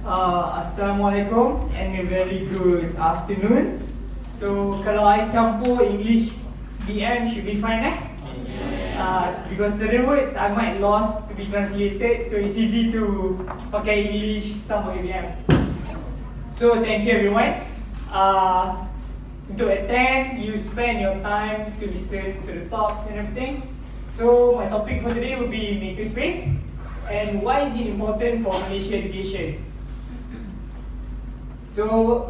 Assalamualaikum and a very good afternoon. So kalau I campur English BM should be fine because certain words I might lost to be translated, so it's easy to pakai English some of BM. So thank you everyone. To attend, you spend your time to listen to the talks and everything. So my topic for today will be makerspace and why is it important for Malaysia education. So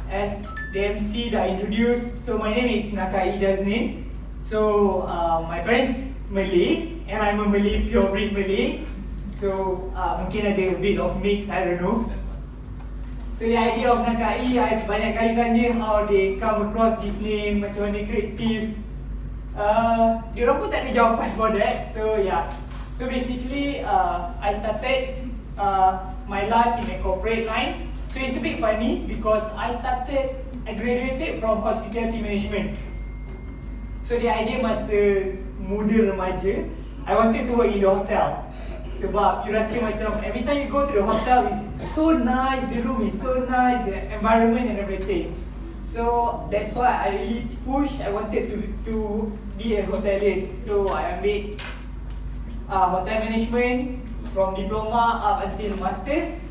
as the MC that I introduced, so my name is Nakai Jasnin. So my parents Malay and I'm a Malay, pure breed Malay. So mungkin ada a bit of mix, I don't know. So the idea of Nakai, I banyak kali tanya how they come across this name, macam mana kreatif. Diorang pun tak ada jawapan for that. So yeah. So basically, I started my life in a corporate line. So it's a bit funny because I graduated from hospitality management. So the idea masa muda remaja, I wanted to work in the hotel. Sebab you rasa macam every time you go to the hotel is so nice, the room is so nice, the environment and everything. So that's why I really push. I wanted to be a hotelist. So I ambil hotel management from diploma up until masters.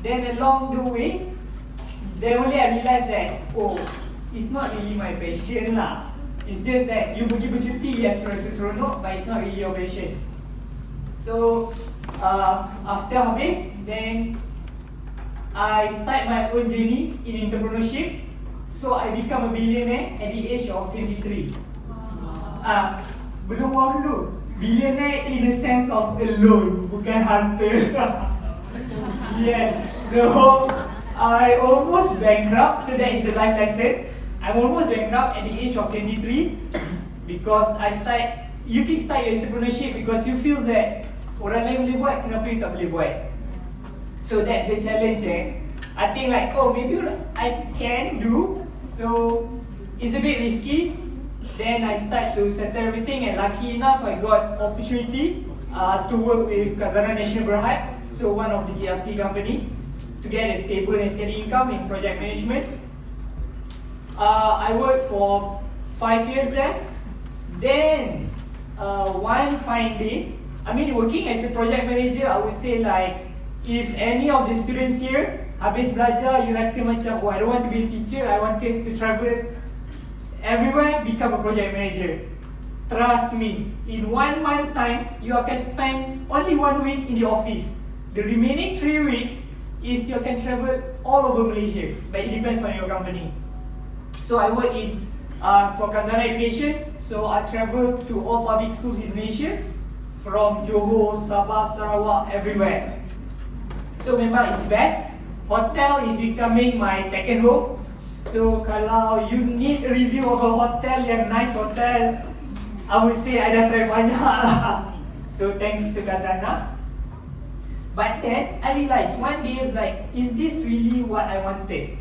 Then along the way, then only I realised that it's not really my passion lah. It's just that you pergi bercuti, yes, rasa seronok, but it's not really your passion. So after habis, then I start my own journey in entrepreneurship. So I become a billionaire at the age of 23. Belum wow dulu. Billionaire in the sense of alone, bukan harta. Yes, so I almost bankrupt. So that is the life lesson. I'm almost bankrupt at the age of 23 because you kickstart your entrepreneurship because you feel that orang lain boleh buat, kenapa you tak boleh buat? So that's the challenge. I think like, maybe I can do. So it's a bit risky. Then I start to settle everything and lucky enough I got opportunity to work with Khazanah Nasional Berhad, so one of the GRC company, to get a stable and steady income in project management. I worked for 5 years there. Then one fine day, working as a project manager, I would say like, if any of the students here habis belajar, you rasa macam, I don't want to be a teacher, I wanted to travel everywhere, become a project manager. Trust me, in 1 month time, you can spend only 1 week in the office. The remaining 3 weeks is you can travel all over Malaysia, but it depends on your company. So I work in for Khazanah Education, so I travel to all public schools in Malaysia, from Johor, Sabah, Sarawak, everywhere. So memang it's best. Hotel is becoming my second home. So kalau you need a review of a hotel yang nice hotel, I would say I dah try banyak lah. So thanks to Khazanah. But then I realised one day is like, is this really what I wanted?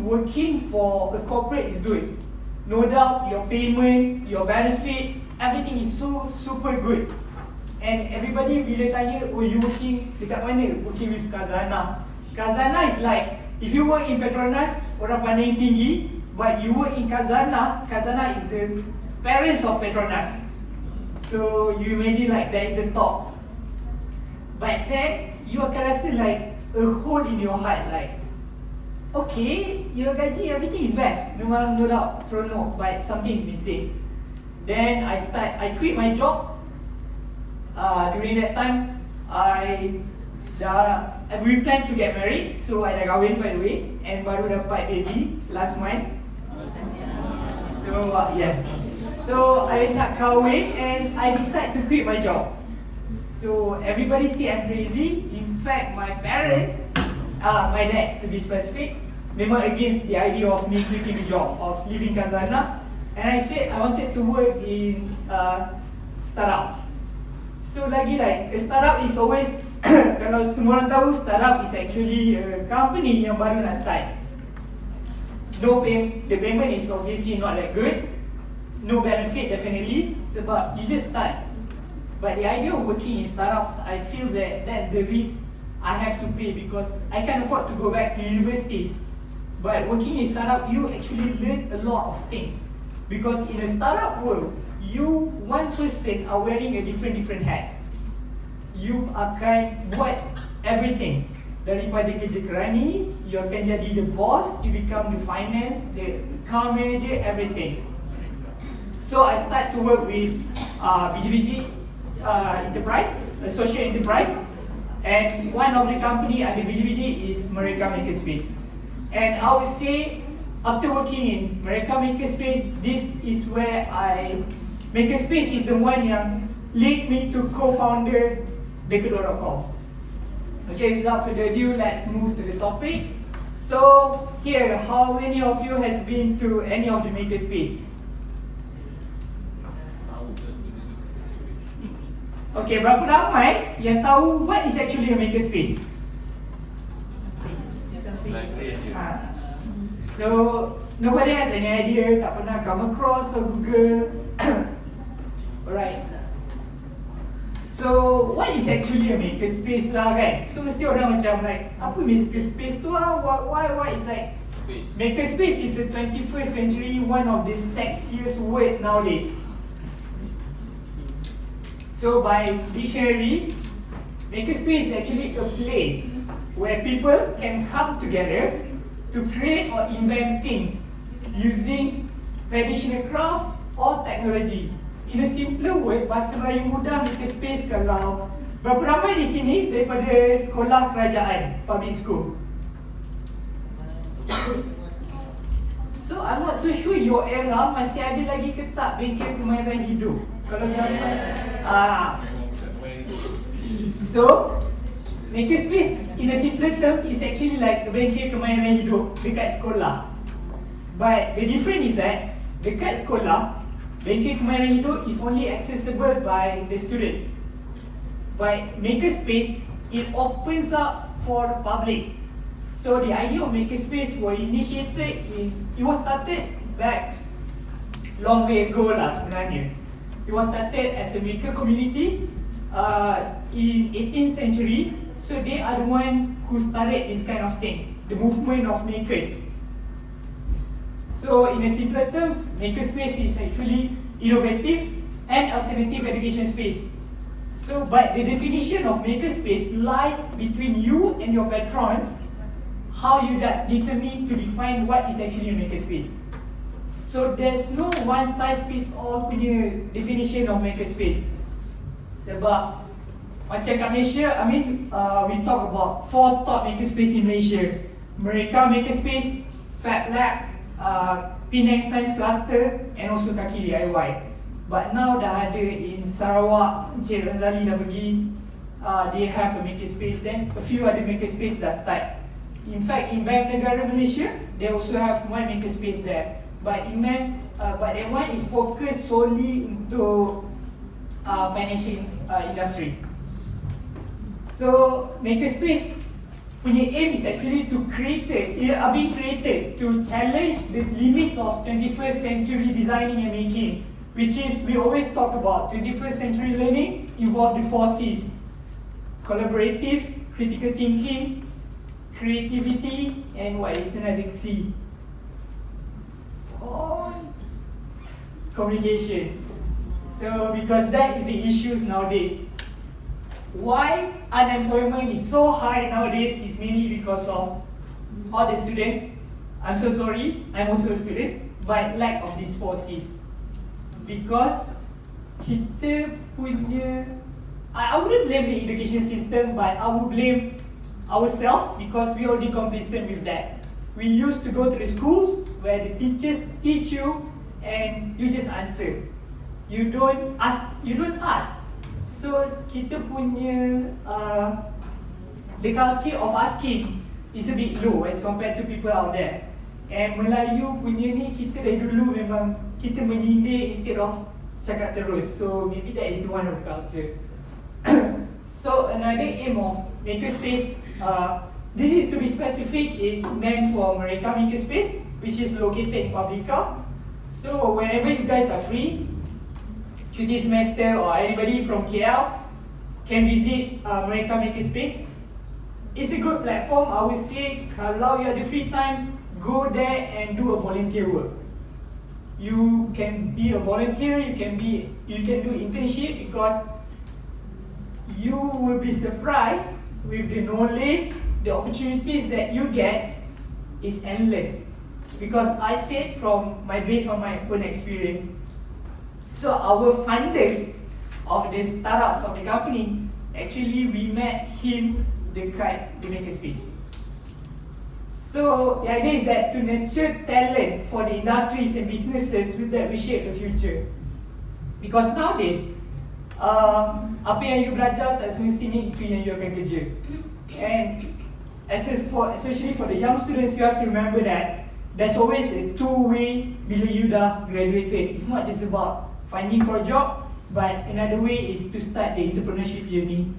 Working for a corporate is good. No doubt your payment, your benefit, everything is so super good. And everybody bila tanya, you working dekat mana? Working with Khazanah. Khazanah is like, if you work in Petronas, orang pandang tinggi, but you work in Khazanah, Khazanah is the parents of Petronas. So you imagine like that is the top. But then you akan rasa like a hole in your heart, like, okay, your gaji, everything is best, memang no doubt seronok, but something is missing. Then I quit my job. During that time, we plan to get married, so I dah kahwin by the way, and baru dapat baby last month. So yes, so I nak kahwin and I decide to quit my job. So everybody say I'm crazy. In fact, my parents, my dad to be specific, memang against the idea of me quitting the job, of leaving Khazanah. And I said I wanted to work in startups. So lagi like, a startup is always kalau semua orang tahu, startup is actually a company yang baru nak start. The payment is obviously not that good. No benefit definitely, sebab you just start. But the idea of working in startups, I feel that that's the risk I have to pay because I can't afford to go back to universities. But working in startup, you actually learn a lot of things. Because in a startup world, you, one person, are wearing a different hats. You akan buat everything. Daripada kerja kerani, you akan jadi the boss, you become the finance, the account manager, everything. So I start to work with BGBG Enterprise, a social enterprise, and one of the company under BGBG is Mereka Makerspace. And I would say, after working in Mereka Makerspace, this is where Makerspace is the one yang lead me to co-founder Dekedor.com. Okay, without further ado, let's move to the topic. So, here, how many of you has been to any of the Makerspace? Okay, berapa ramai yang tahu what is actually a Makerspace? So, nobody has any idea, tak pernah come across or Google. Alright. So, what is actually a Makerspace lah kan? So, mesti orang macam like, apa Makerspace tu lah? Why is like Makerspace is a 21st century, one of the sexiest word nowadays. So, by dictionary, Makerspace is actually a place where people can come together to create or invent things using traditional craft or technology. In a simpler word, bahasa Melayu mudah, Makerspace kalau berapa ramai di sini daripada sekolah kerajaan, public school? So, I'm not so sure your era masih ada lagi ke tak bengkel kemahiran hidup. Kalau zaman so, Makerspace in a simpler terms is actually like a bengkel kemahiran hidup dekat sekolah. But the difference is that dekat sekolah, bengkel kemahiran hidup is only accessible by the students. But Makerspace, it opens up for the public. So the idea of Makerspace was it was started back long way ago lah sebenarnya. It was started as a maker community in 18th century. So they are the one who started this kind of things, the movement of makers. So in a simpler terms, Makerspace is actually innovative and alternative education space. So, but the definition of Makerspace lies between you and your patrons, how you determine to define what is actually a Makerspace. So there's no one size fits all punya definition of Makerspace. Sebab macam kat Malaysia, we talk about 4 top Makerspace in Malaysia. Mereka Makerspace, Fab Lab, Penang Science Cluster, and also Kaki DIY. But now dah ada in Sarawak, Encik Razali dah pergi, they have a Makerspace, then a few other Makerspace dah start. In fact, in Bank Negara Malaysia, they also have one Makerspace there. But that one is focused solely into financial industry. So Makerspace punya aim is actually being created to challenge the limits of 21st century designing and making, which is we always talk about 21st century learning involve the 4 C's: collaborative, critical thinking, creativity, and what is another C? Communication. So because that is the issues nowadays. Why unemployment is so high nowadays is mainly because of all the students. I'm so sorry, I'm also a student, but lack of these 4 C's. Because kita punya, I wouldn't blame the education system, but I would blame ourselves because we already complacent with that. We used to go to the schools where the teachers teach you and you just answer. You don't ask. So kita punya the culture of asking is a bit low as compared to people out there. And Melayu punya ni, kita dari dulu memang kita menyindir instead of cakap terus. So maybe that is one of the culture. So another aim of Makerspace, this is to be specific, is meant for Mereka Makerspace, which is located in Publica. So whenever you guys are free, cuti semester or anybody from KL can visit Mereka Makerspace. it's a good platform. I would say, kalau you ada free time, go there and do a volunteer work. You can be a volunteer, you can do internship, because you will be surprised with the knowledge, the opportunities that you get is endless. Because I said based on my own experience. So our funders of the startups of the company, actually we met him dekat the Makerspace. So the idea is that to nurture talent for the industries and businesses with that we shape the future. Because nowadays, apa yang you belajar tak semestinya itu yang you akan kerja. And especially for the young students, you have to remember that there's always a two-way bila you dah graduated. It's not just about finding for a job, but another way is to start the entrepreneurship journey,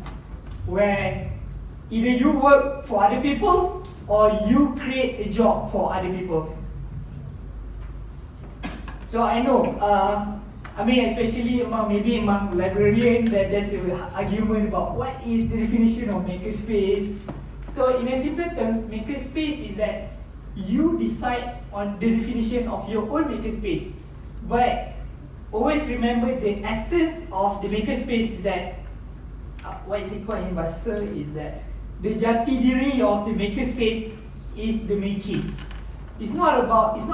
where either you work for other people or you create a job for other people. So I know, especially among librarians, that there's an argument about what is the definition of makerspace. So in a simple terms, makerspace is that you decide on the definition of your own makerspace. But always remember the essence of the makerspace is that, what is it called in bahasa, is that the jati diri of the makerspace is the making. It's not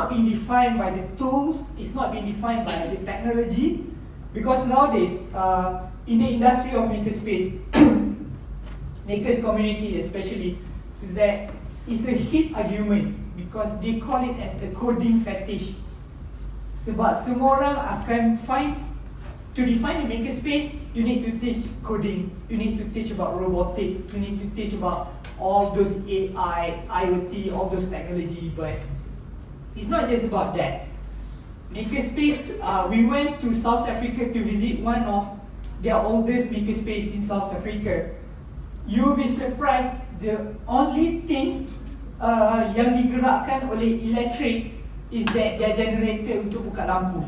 being defined by the tools, it's not being defined by the technology, because nowadays, in the industry of makerspace, makers community especially, is that it's a hit argument, because they call it as the coding fetish. Sebab semua orang akan to define the makerspace, you need to teach coding, you need to teach about robotics, you need to teach about all those AI, IoT, all those technology, but it's not just about that. Makerspace, we went to South Africa to visit one of their oldest makerspace in South Africa. You'll be surprised, the only things yang digerakkan oleh elektrik is that they are generated untuk buka lampu.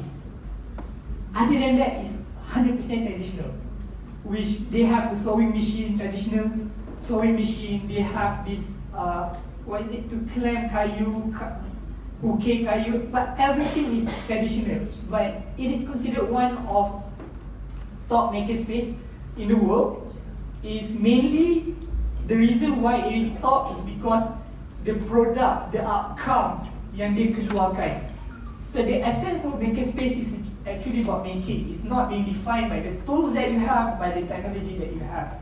Other than that, it's 100% traditional. Which they have a sewing machine, traditional sewing machine. They have this, to clamp kayu, ukir kayu, but everything is traditional. But it is considered one of top makerspace in the world. Is mainly the reason why it is top is because the products, the outcome yang dia keluarkan. So the essence of makerspace is actually about making. It's not being defined by the tools that you have, by the technology that you have.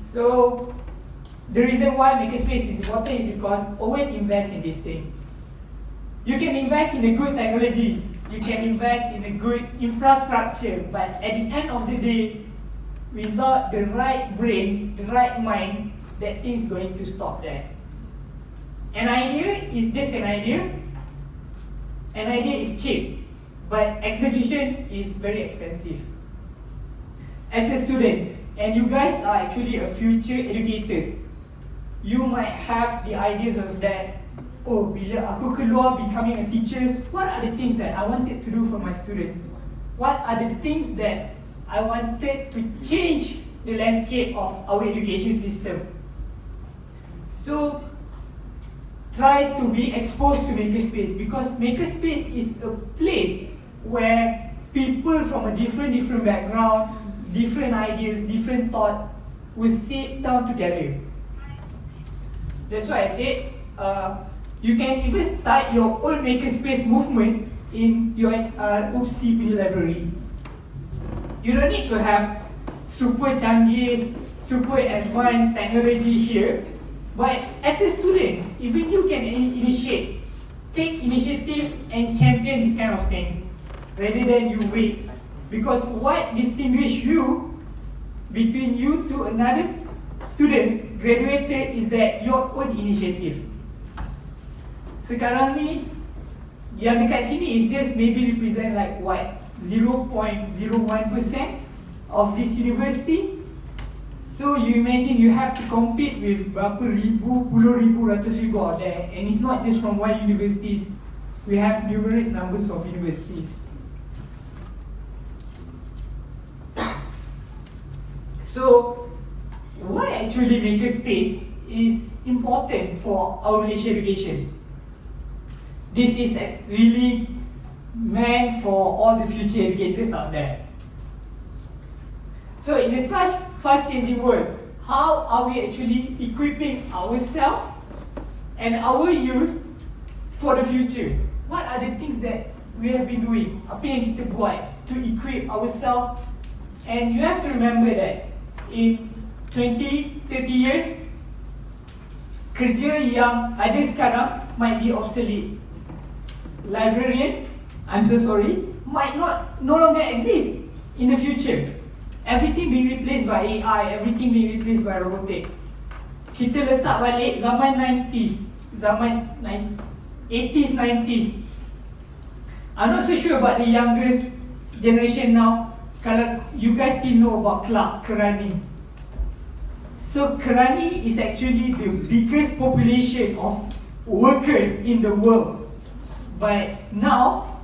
So the reason why makerspace is important is because always invest in this thing. You can invest in a good technology, you can invest in a good infrastructure, but at the end of the day, without the right brain, the right mind, that thing's going to stop there. An idea is just an idea. An idea is cheap, but execution is very expensive. As a student, and you guys are actually a future educators, you might have the ideas of that. Oh, bila aku keluar becoming a teacher, what are the things that I wanted to do for my students? What are the things that I wanted to change the landscape of our education system? So try to be exposed to makerspace, because makerspace is a place where people from a different background, different ideas, different thoughts will sit down together. That's why I said you can even start your own makerspace movement in your UPSI punya library. You don't need to have super canggih, super advanced technology here. But as a student, even you can take initiative and champion these kind of things, rather than you wait. Because what distinguishes you between you to another students graduated is that your own initiative. Sekarang ni, yang dekat sini is just maybe represent like what? 0.01% of this university. So you imagine you have to compete with berapa ribu, puluh ribu, ratus ribu out there, and it's not just from one universities. We have numerous numbers of universities. So why actually Makerspace is important for our Malaysia education. This is really meant for all the future educators out there. So in a such fast-changing world, how are we actually equipping ourselves and our youth for the future? What are the things that we have been doing? Apa yang kita buat to equip ourselves? And you have to remember that in 20-30 years, kerja yang ada sekarang might be obsolete. Librarian, I'm so sorry, might no longer exist in the future. Everything being replaced by AI, everything being replaced by robotic. Kita letak balik zaman 90s, zaman 80s, 90s. I'm not so sure about the youngest generation now. Kalau you guys still know about Clark Kerani. So Kerani is actually the biggest population of workers in the world. But now,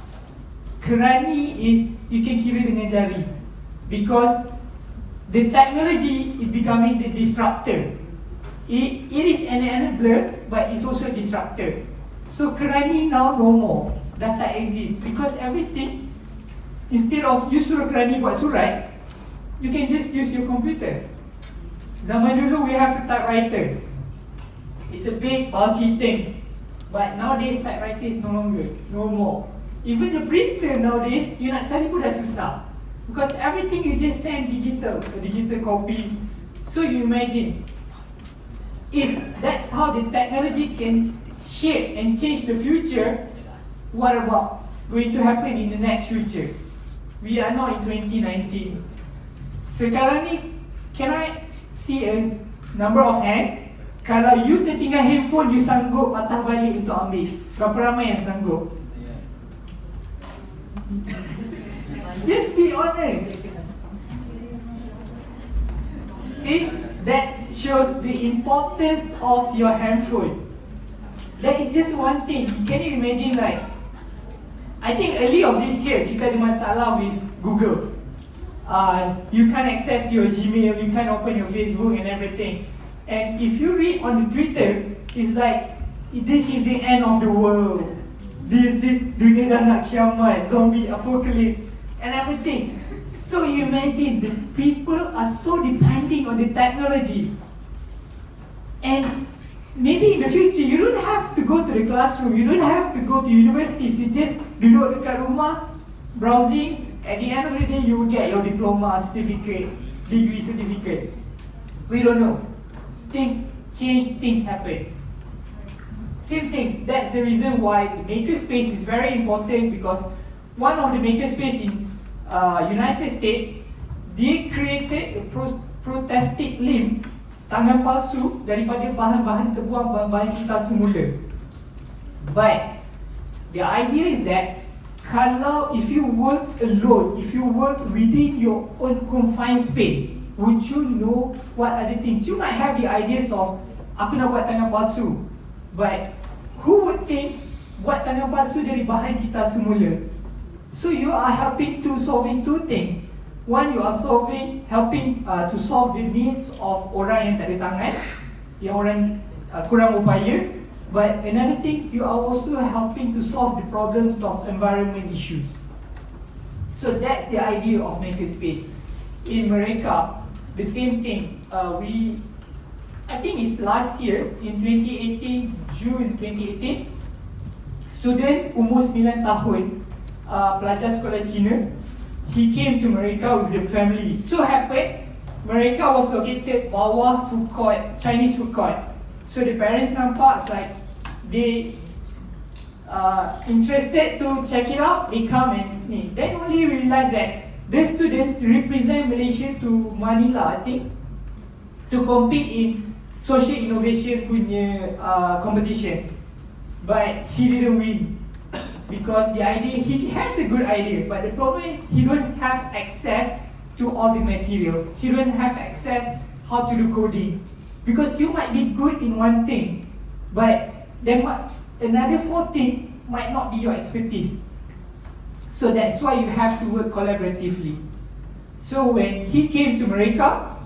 Kerani is, you can kira dengan jari. Because the technology is becoming the disruptor. It is an enabler, but it's also a disruptor. So Kerani now no more, dah tak exist. Because everything, instead of you suruh Kerani buat surat, you can just use your computer. Zaman dulu we have a typewriter. It's a big bulky thing. But nowadays typewriter is no more. Even the printer nowadays, you nak cari pun dah susah. Because everything you just send digital, a digital copy. So you imagine, if that's how the technology can shape and change the future, what about going to happen in the next future? We are now in 2019. Sekarang ni, can I see a number of hands? Kalau you tertinggal handphone, you sanggup patah balik untuk ambil. Berapa ramai yang sanggup? Just be honest. See, that shows the importance of your handphone. That is just one thing. Can you imagine, like, I think early of this year, kita ada masalah with Google. You can't access your Gmail, you can't open your Facebook and everything. And if you read on the Twitter, it's like, this is the end of the world. This is dunia dah nak kiamat, zombie apocalypse, and everything. So you imagine, the people are so depending on the technology. And maybe in the future, you don't have to go to the classroom, you don't have to go to universities, you just duduk dekat rumah, browsing, at the end of the day, you will get your diploma certificate, degree certificate. We don't know. Things change, things happen. Same things, that's the reason why the Makerspace is very important, because one of the Makerspace in United States, they created a prosthetic limb, tangan palsu daripada bahan-bahan terbuang bahan-bahan kita semula. But the idea is that kalau if you work alone, if you work within your own confined space, would you know what are the things? You might have the ideas of, aku nak buat tangan palsu. But who would think buat tangan palsu dari bahan kita semula? So you are helping to solving two things. One, you are helping to solve the needs of orang yang tak ada tangan, yang orang kurang upaya. But another thing, you are also helping to solve the problems of environment issues. So that's the idea of Makerspace. In America, the same thing. I think it's last year, in 2018, June 2018, student umur 9 tahun, pelajar sekolah Cina, he came to America with the family. So happened, America was located bawah food court, Chinese food court. So the parents nampak, like they interested to check it out, they come and then only realize that the students represent Malaysia to Manila, I think, to compete in social innovation punya competition. But he didn't win because the idea, he has a good idea, but the problem is he don't have access to all the materials. He don't have access how to do coding, because you might be good in one thing, but then another 4 things might not be your expertise. So that's why you have to work collaboratively. So when he came to America,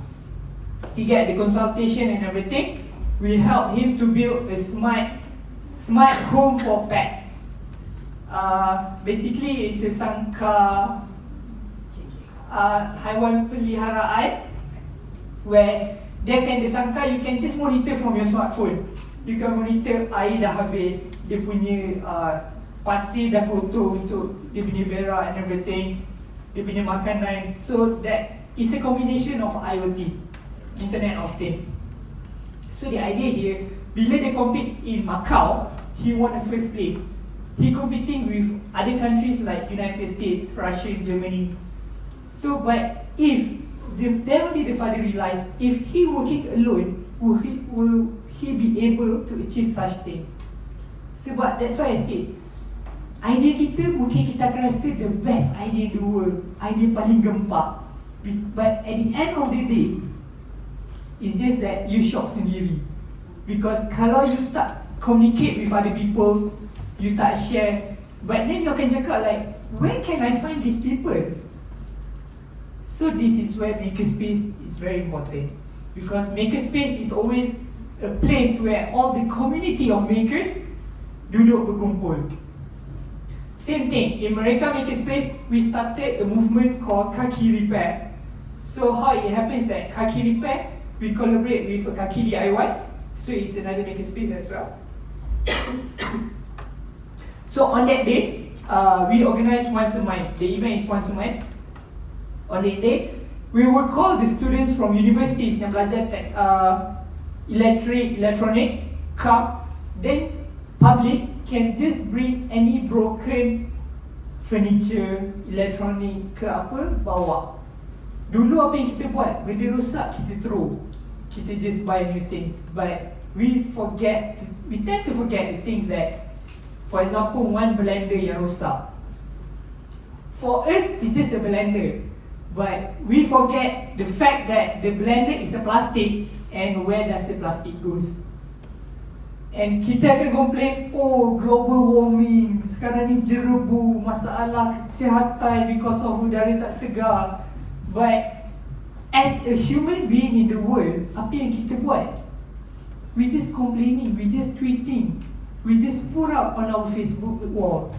he get the consultation and everything. We help him to build a smart home for pets. Basically, it's a sangka haiwan peliharaan where dia can disangka you can just monitor from your smartphone. You can monitor air dah habis, dia punya pasir dah kotor untuk dia punya berak and everything, dia punya makanan. So it's a combination of IoT, Internet of Things. So the idea here, bila dia compete in Macau, he won the first place. He competing with other countries like United States, Russia, Germany. So, but then only the father realized, if he working alone, will he be able to achieve such things? Sebab that's why I say, idea kita mungkin kita akan rasa the best idea in the world, idea paling gempak. But at the end of the day, it's just that you shock sendiri. Because kalau you tak communicate with other people, you tak share, but then you akan cakap like, where can I find these people? So this is where Makerspace is very important. Because Makerspace is always a place where all the community of makers duduk berkumpul. Same thing, in Mereka Makerspace, we started a movement called Kaki Repair. So how it happens that Kaki Repair, we collaborate with a Kaki DIY, so it's another Makerspace as well. So on that day, we organize once a month. The event is once a month. On that day, we would call the students from universities yang belajar electronics, come, then public can just bring any broken furniture, electronic ke apa, bawa. Dulu apa yang kita buat, benda rosak kita throw, kita just buy new things. But we tend to forget the things that, for example, one blender yang rosak. For us, it's just a blender. But we forget the fact that the blender is a plastic, and where does the plastic goes? And kita akan complain, oh global warming, sekarang ni jerebu, masalah kesihatan because of udara tak segar. But as a human being in the world, apa yang kita buat? We just complaining, we just tweeting, we just put up on our Facebook wall.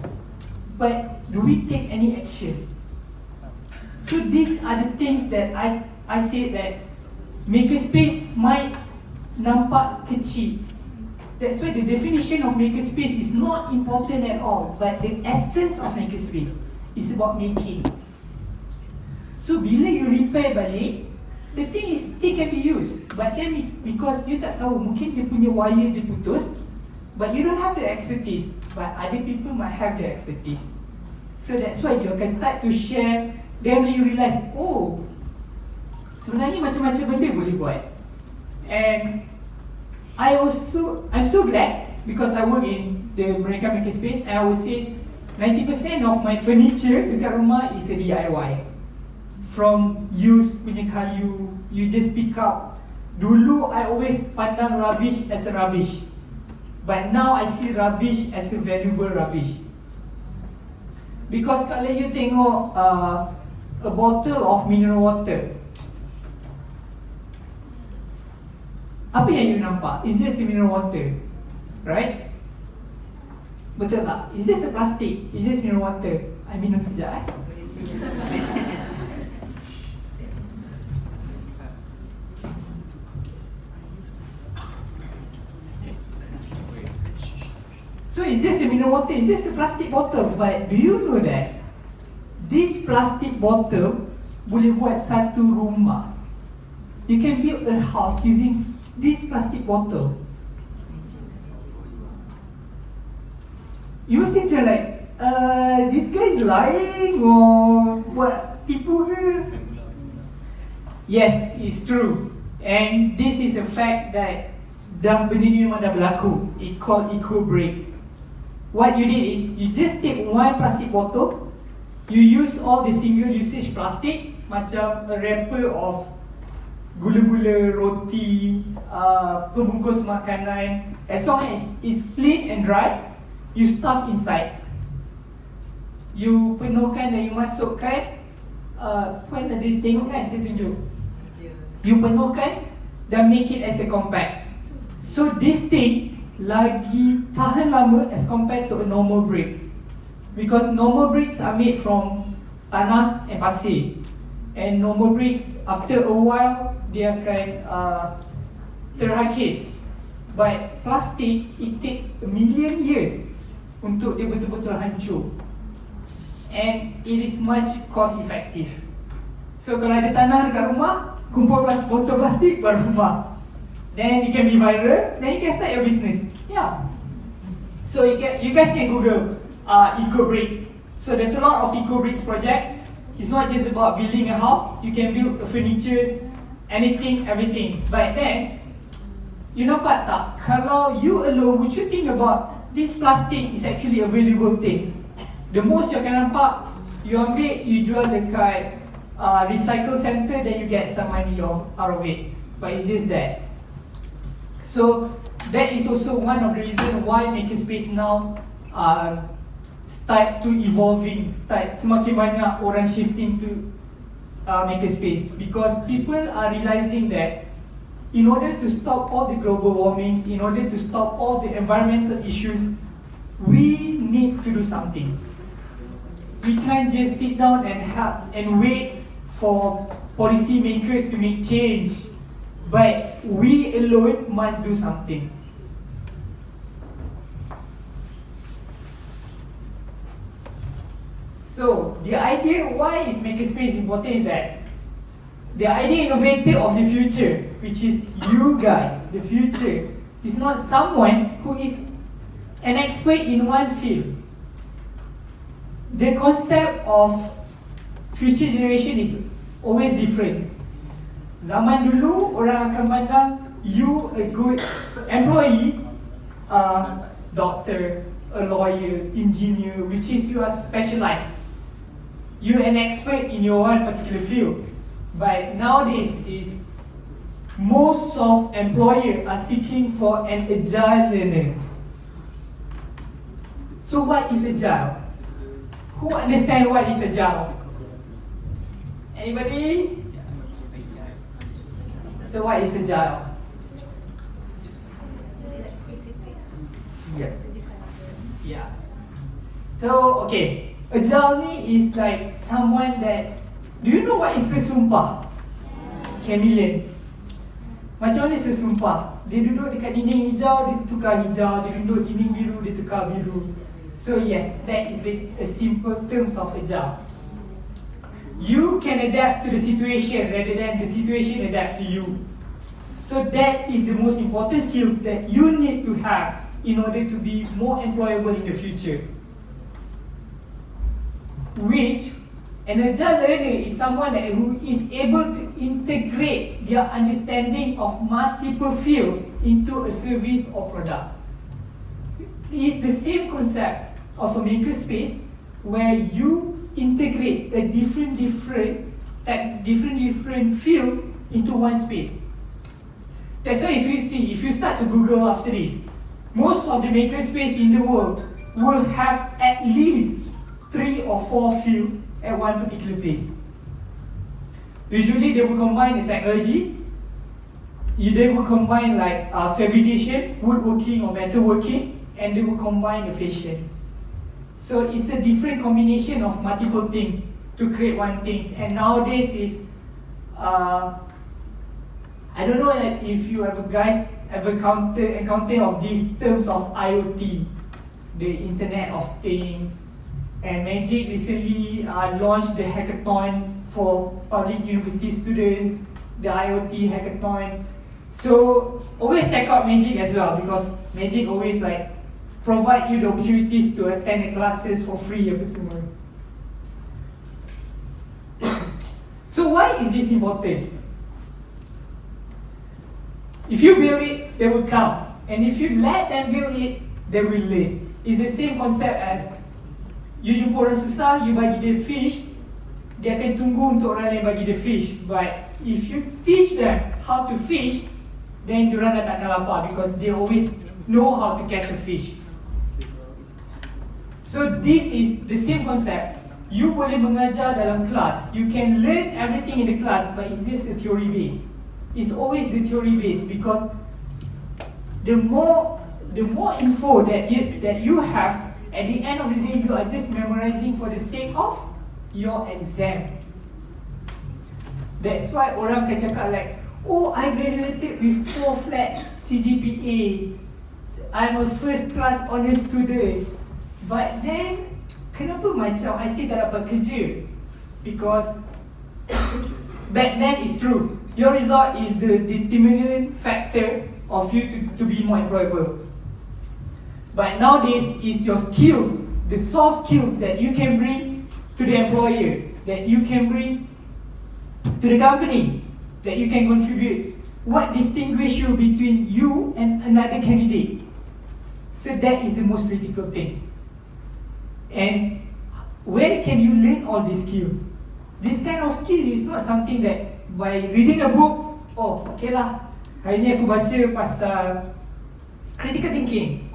But do we take any action? So these are the things that I say that Makerspace might nampak kecil. That's why the definition of Makerspace is not important at all. But the essence of Makerspace is about making. So bila you repair balik, the thing is still can be used. But then because you tak tahu, mungkin dia punya wire je putus, but you don't have the expertise. But other people might have the expertise. So that's why you can start to share. Then you realize, oh, sebenarnya macam-macam benda boleh buat. And I'm so glad because I work in the Mereka Makerspace, and I would say 90% of my furniture dekat rumah is a DIY. From used punya kayu, you just pick up. Dulu I always pandang rubbish as a rubbish, but now I see rubbish as a valuable rubbish. Because kalau you tengok a bottle of mineral water, apa yang you nampak? Is this a mineral water? Right? Betul tak? Is this a plastic? Is this mineral water? I minum sekejap So is this a mineral water? Is this a plastic bottle? But do you know that this plastic bottle boleh buat satu rumah? You can build a house using this plastic bottle. You must think like, this guy is lying or what? Tipu ke? Yes, it's true. And this is a fact that benda ni memang dah berlaku. It's called eco breaks. What you did is, you just take one plastic bottle, you use all the single usage plastic, macam a wrapper of gula-gula, roti, pembungkus makanan. As long as it's clean and dry, you stuff inside. You penuhkan dan you masukkan, puan ada tengok kan, saya tunjuk. You penuhkan dan make it as a compact. So this thing lagi tahan lama as compared to a normal bricks, because normal bricks are made from tanah and pasir, and normal bricks after a while dia akan terhakis. But plastic, it takes a million years untuk dia betul-betul hancur, and it is much cost effective. So kalau ada tanah dekat rumah, kumpul botol plastik baru rumah. Then you can be viral, then you can start your business. Yeah. So you guys can Google Eco Bricks. So there's a lot of Eco Bricks project. It's not just about building a house. You can build furnitures, anything, everything. But then, you nampak tak? Kalau you alone, would you think about this plastic is actually available things? The most you akan nampak, you ambil, you jual dekat recycle center, then you get some money out of it. But it's just that. So that is also one of the reasons why Makerspace now start to evolving, semakin banyak orang shifting to Makerspace, because people are realizing that in order to stop all the global warmings, in order to stop all the environmental issues, we need to do something. We can't just sit down and wait for policy makers to make change, but we alone must do something. So the idea why is Makerspace important is that the idea innovator of the future, which is you guys, the future, is not someone who is an expert in one field. The concept of future generation is always different. Zaman dulu orang akan pandang you a good employee, doctor, a lawyer, engineer, which is you are specialized. You an expert in your one particular field. But nowadays is most of employers are seeking for an agile learner. So what is agile? Who understand what is agile? Anybody? So what is agile? Yeah. Yeah. So okay, agile ni is like someone that. Do you know what is sesumpah? Chameleon. Macam mana sesumpah? Dia duduk dekat dinding hijau, dia tukar hijau. Dia duduk dinding biru, dia tukar biru. So yes, that is a simple terms of agile. You can adapt to the situation rather than the situation adapt to you. So that is the most important skills that you need to have in order to be more employable in the future. Which an agile learner is someone who is able to integrate their understanding of multiple fields into a service or product. It is the same concept of a makerspace where you integrate a different fields into one space. That's why if you start to Google after this, most of the makerspace in the world will have at least 3 or 4 fields at one particular place. Usually they will combine the technology, they will combine like fabrication, woodworking or metalworking, and they will combine the fashion. So it's a different combination of multiple things to create one thing. And nowadays is, I don't know if you guys ever encounter of these terms of IoT, the Internet of Things. And Magic recently launched the hackathon for public university students, the IoT hackathon. So always check out Magic as well, because Magic always like provide you the opportunities to attend the classes for free apa semua. So why is this important? If you build it, they will come. And if you let them build it, they will learn. It's the same concept as you jumpa orang susah, you bagi dia fish, dia akan tunggu untuk orang lain bagi dia fish. But if you teach them how to fish, then diorang dah tak akan lapar, because they always know how to catch a fish. So this is the same concept. You boleh mengajar dalam kelas, you can learn everything in the class, but it's just a theory base. is always the theory based, because the more info that you have, at the end of the day, you are just memorizing for the sake of your exam. That's why orang akan cakap like, oh, I graduated with 4 flat CGPA, I'm a first class honor student. But then, kenapa macam I still tak dapat kerja? Because back then it's true, your result is the determinant factor of you to be more employable. But nowadays, it's your skills, the soft skills that you can bring to the employer, that you can bring to the company, that you can contribute. What distinguishes you between you and another candidate? So that is the most critical thing. And where can you learn all these skills? This kind of skill is not something that by reading a book, oh, okay lah, hari ni aku baca pasal critical thinking.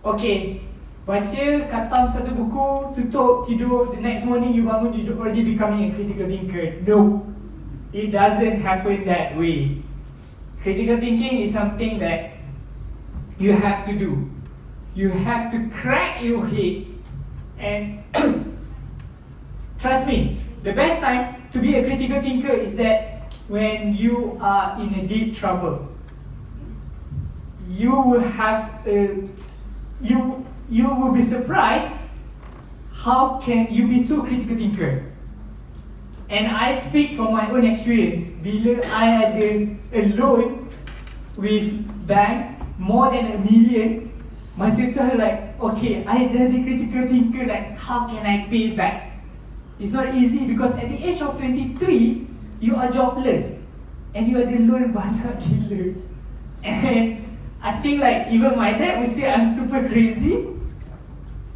Okay, baca, khatam satu buku, tutup, tidur, the next morning you bangun, you're already becoming a critical thinker. No, it doesn't happen that way. Critical thinking is something that you have to do. You have to crack your head, and trust me, the best time to be a critical thinker is that when you are in a deep trouble. You will have you will be surprised how can you be so critical thinker. And I speak from my own experience. Bila I had a loan with bank more than 1 million, masa tu I like, okay, I jadi critical thinker, like how can I pay back? It's not easy because at the age of 23, you are jobless and you ada loan banyak gila. And I think like even my dad would say I'm super crazy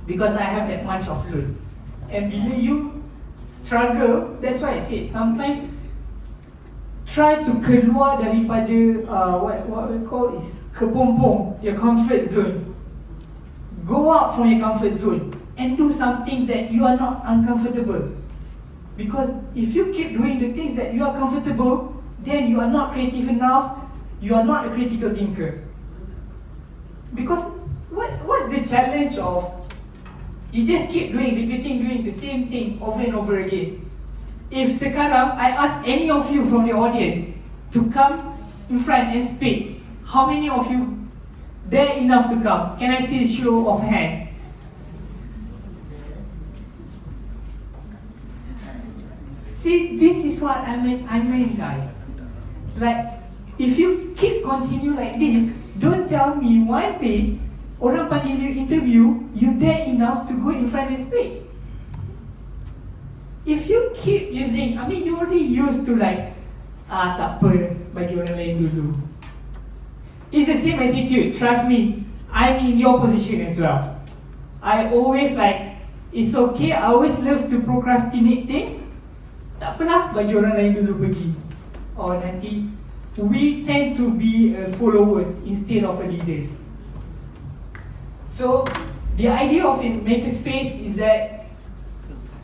because I have that much of loan. And bila you struggle, that's why I say sometimes try to keluar daripada what we call is kepompong, your comfort zone. Go out from your comfort zone and do something that you are not uncomfortable. Because if you keep doing the things that you are comfortable, then you are not creative enough, you are not a critical thinker. Because what's the challenge of you just keep repeating the same things over and over again? If sekarang I ask any of you from the audience to come in front and speak, how many of you dare enough to come? Can I see a show of hands? See, this is what I mean, guys. Like, if you keep continue like this, don't tell me one day orang panggil you interview, you dare enough to go in front and speak. If you keep using, you already used to like, tak apa, bagi orang lain dulu. It's the same attitude, trust me. I'm in your position as well. I always like, it's okay, I always love to procrastinate things. Tak apalah, bagi orang lain dulu pergi. Or nanti, we tend to be followers instead of leaders. So, the idea of Makerspace is that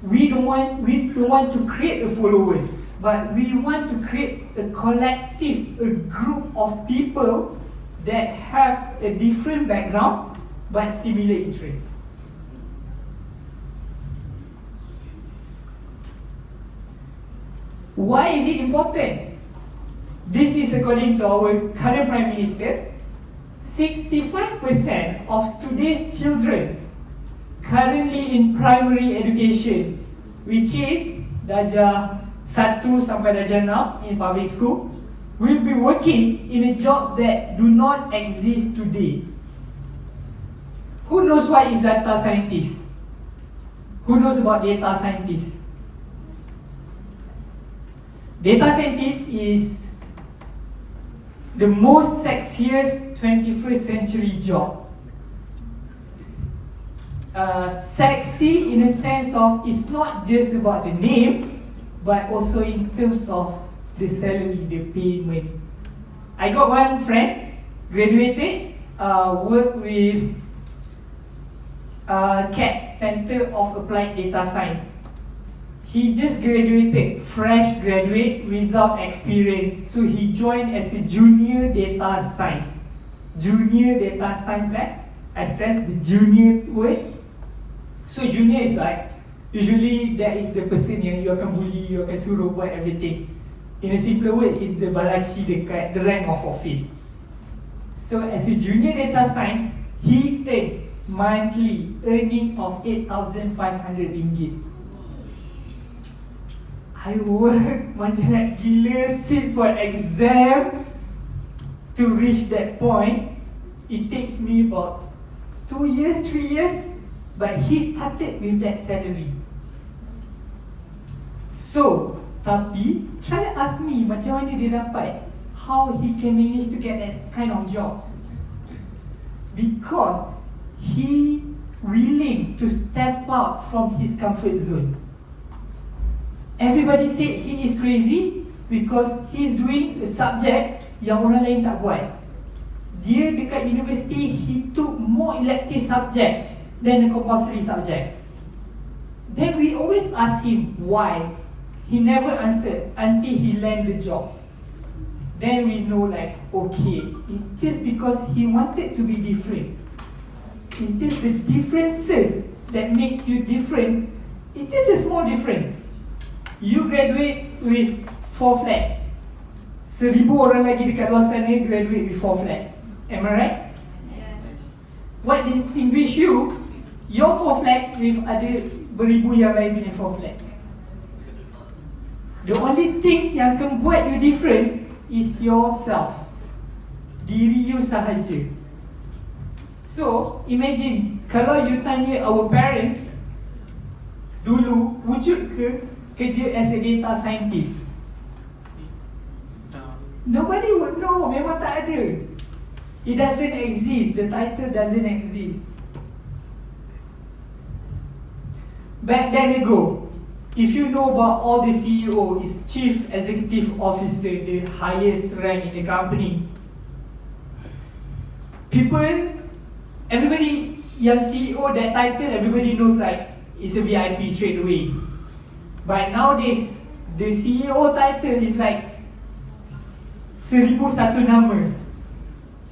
we don't want to create a followers, but we want to create a collective, a group of people that have a different background but similar interests. Why is it important? This is according to our current Prime Minister. 65% of today's children currently in primary education, which is darjah 1 sampai darjah 6 in public school, will be working in a jobs that do not exist today. Who knows what is data scientist? Who knows about data scientist? Data scientist is the most sexiest 21st century job. Sexy in a sense of it's not just about the name, but also in terms of the salary, the payment. I got one friend, graduated, worked with CAT, Center of Applied Data Science. He just graduated, fresh graduate without experience. So he joined as a junior data science. Junior data science, right? I stress the junior word. So junior is like, usually that is the person yang you akan bully, you akan suruh buat everything. In a simpler word, is the balaci dekat the rank of office. So as a junior data science, he earned monthly earning of 8,500 ringgit. I work macam nak gila, sit for exam to reach that point. It takes me about 2 years, 3 years, but he started with that salary. So, tapi try ask me macam mana dia dapat, how he can manage to get that kind of job. Because he willing to step out from his comfort zone. Everybody said he is crazy because he's doing a subject yang orang lain tak buat. Dia dekat university, he took more elective subject than the compulsory subject. Then we always ask him why. He never answered until he land the job. Then we know like, okay, it's just because he wanted to be different. It's just the differences that makes you different. It's just a small difference. You graduate with 4 flat. 1,000 orang lagi dekat luar sana graduate with 4 flat. Am I right? Yes. What distinguish you? Your 4 flat with ada beribu yang lain punya 4 flat. The only things yang akan buat you different is yourself. Diri you sahaja. So, imagine kalau you tanya our parents dulu, wujud ke kerja as a data scientist? Nobody would know, memang tak ada. It doesn't exist, the title doesn't exist. Back then ago, if you know about all the CEO is Chief Executive Officer, the highest rank in the company. People, everybody yang CEO, that title, everybody knows like it's a VIP straight away. But nowadays, the CEO title is like 1,001 nama.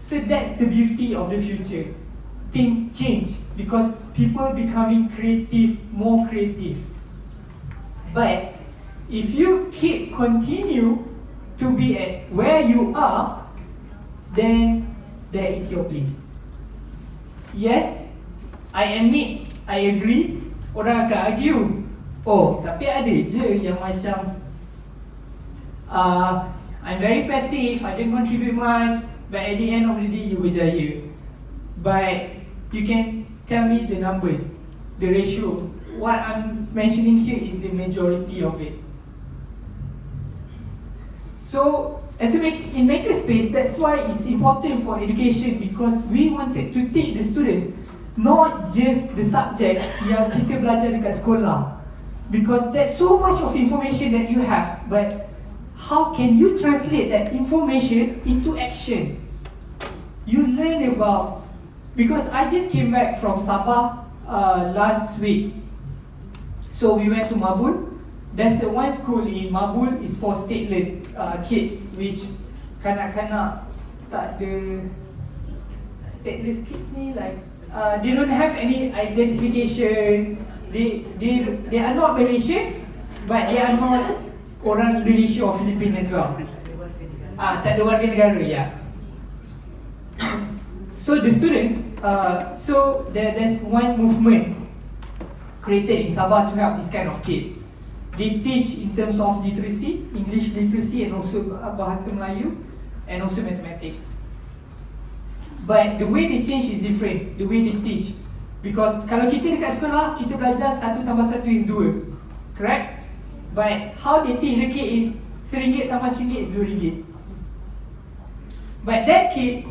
So that's the beauty of the future. Things change because people becoming creative, more creative. But if you continue to be at where you are, then there is your place. Yes, I admit, I agree. Orang akan argue. Oh, tapi ada je yang macam I'm very passive, I didn't contribute much, but at the end of the day you berjaya. But you can tell me the numbers, the ratio. What I'm mentioning here is the majority of it. So, as in Makerspace, that's why it's important for education, because we wanted to teach the students not just the subject yang kita belajar dekat sekolah. Because there's so much of information that you have, but how can you translate that information into action? You learn about, because I just came back from Sabah last week. So we went to Mabul. There's one school in Mabul is for stateless kids, which kanak-kanak tak ada stateless kids ni like they don't have any identification. They are not Malaysian, but they are not orang Indonesia or Philippines as well. Tak ada warga negara, yeah. So the students, so there's one movement created in Sabah to help this kind of kids. They teach in terms of literacy, English literacy, and also bahasa Melayu, and also mathematics. But the way they change is different, the way they teach. Because kalau kita dekat sekolah, kita belajar 1 + 1 is 2, correct? But how they teach the kid is RM1 + RM1 is RM2. But that kid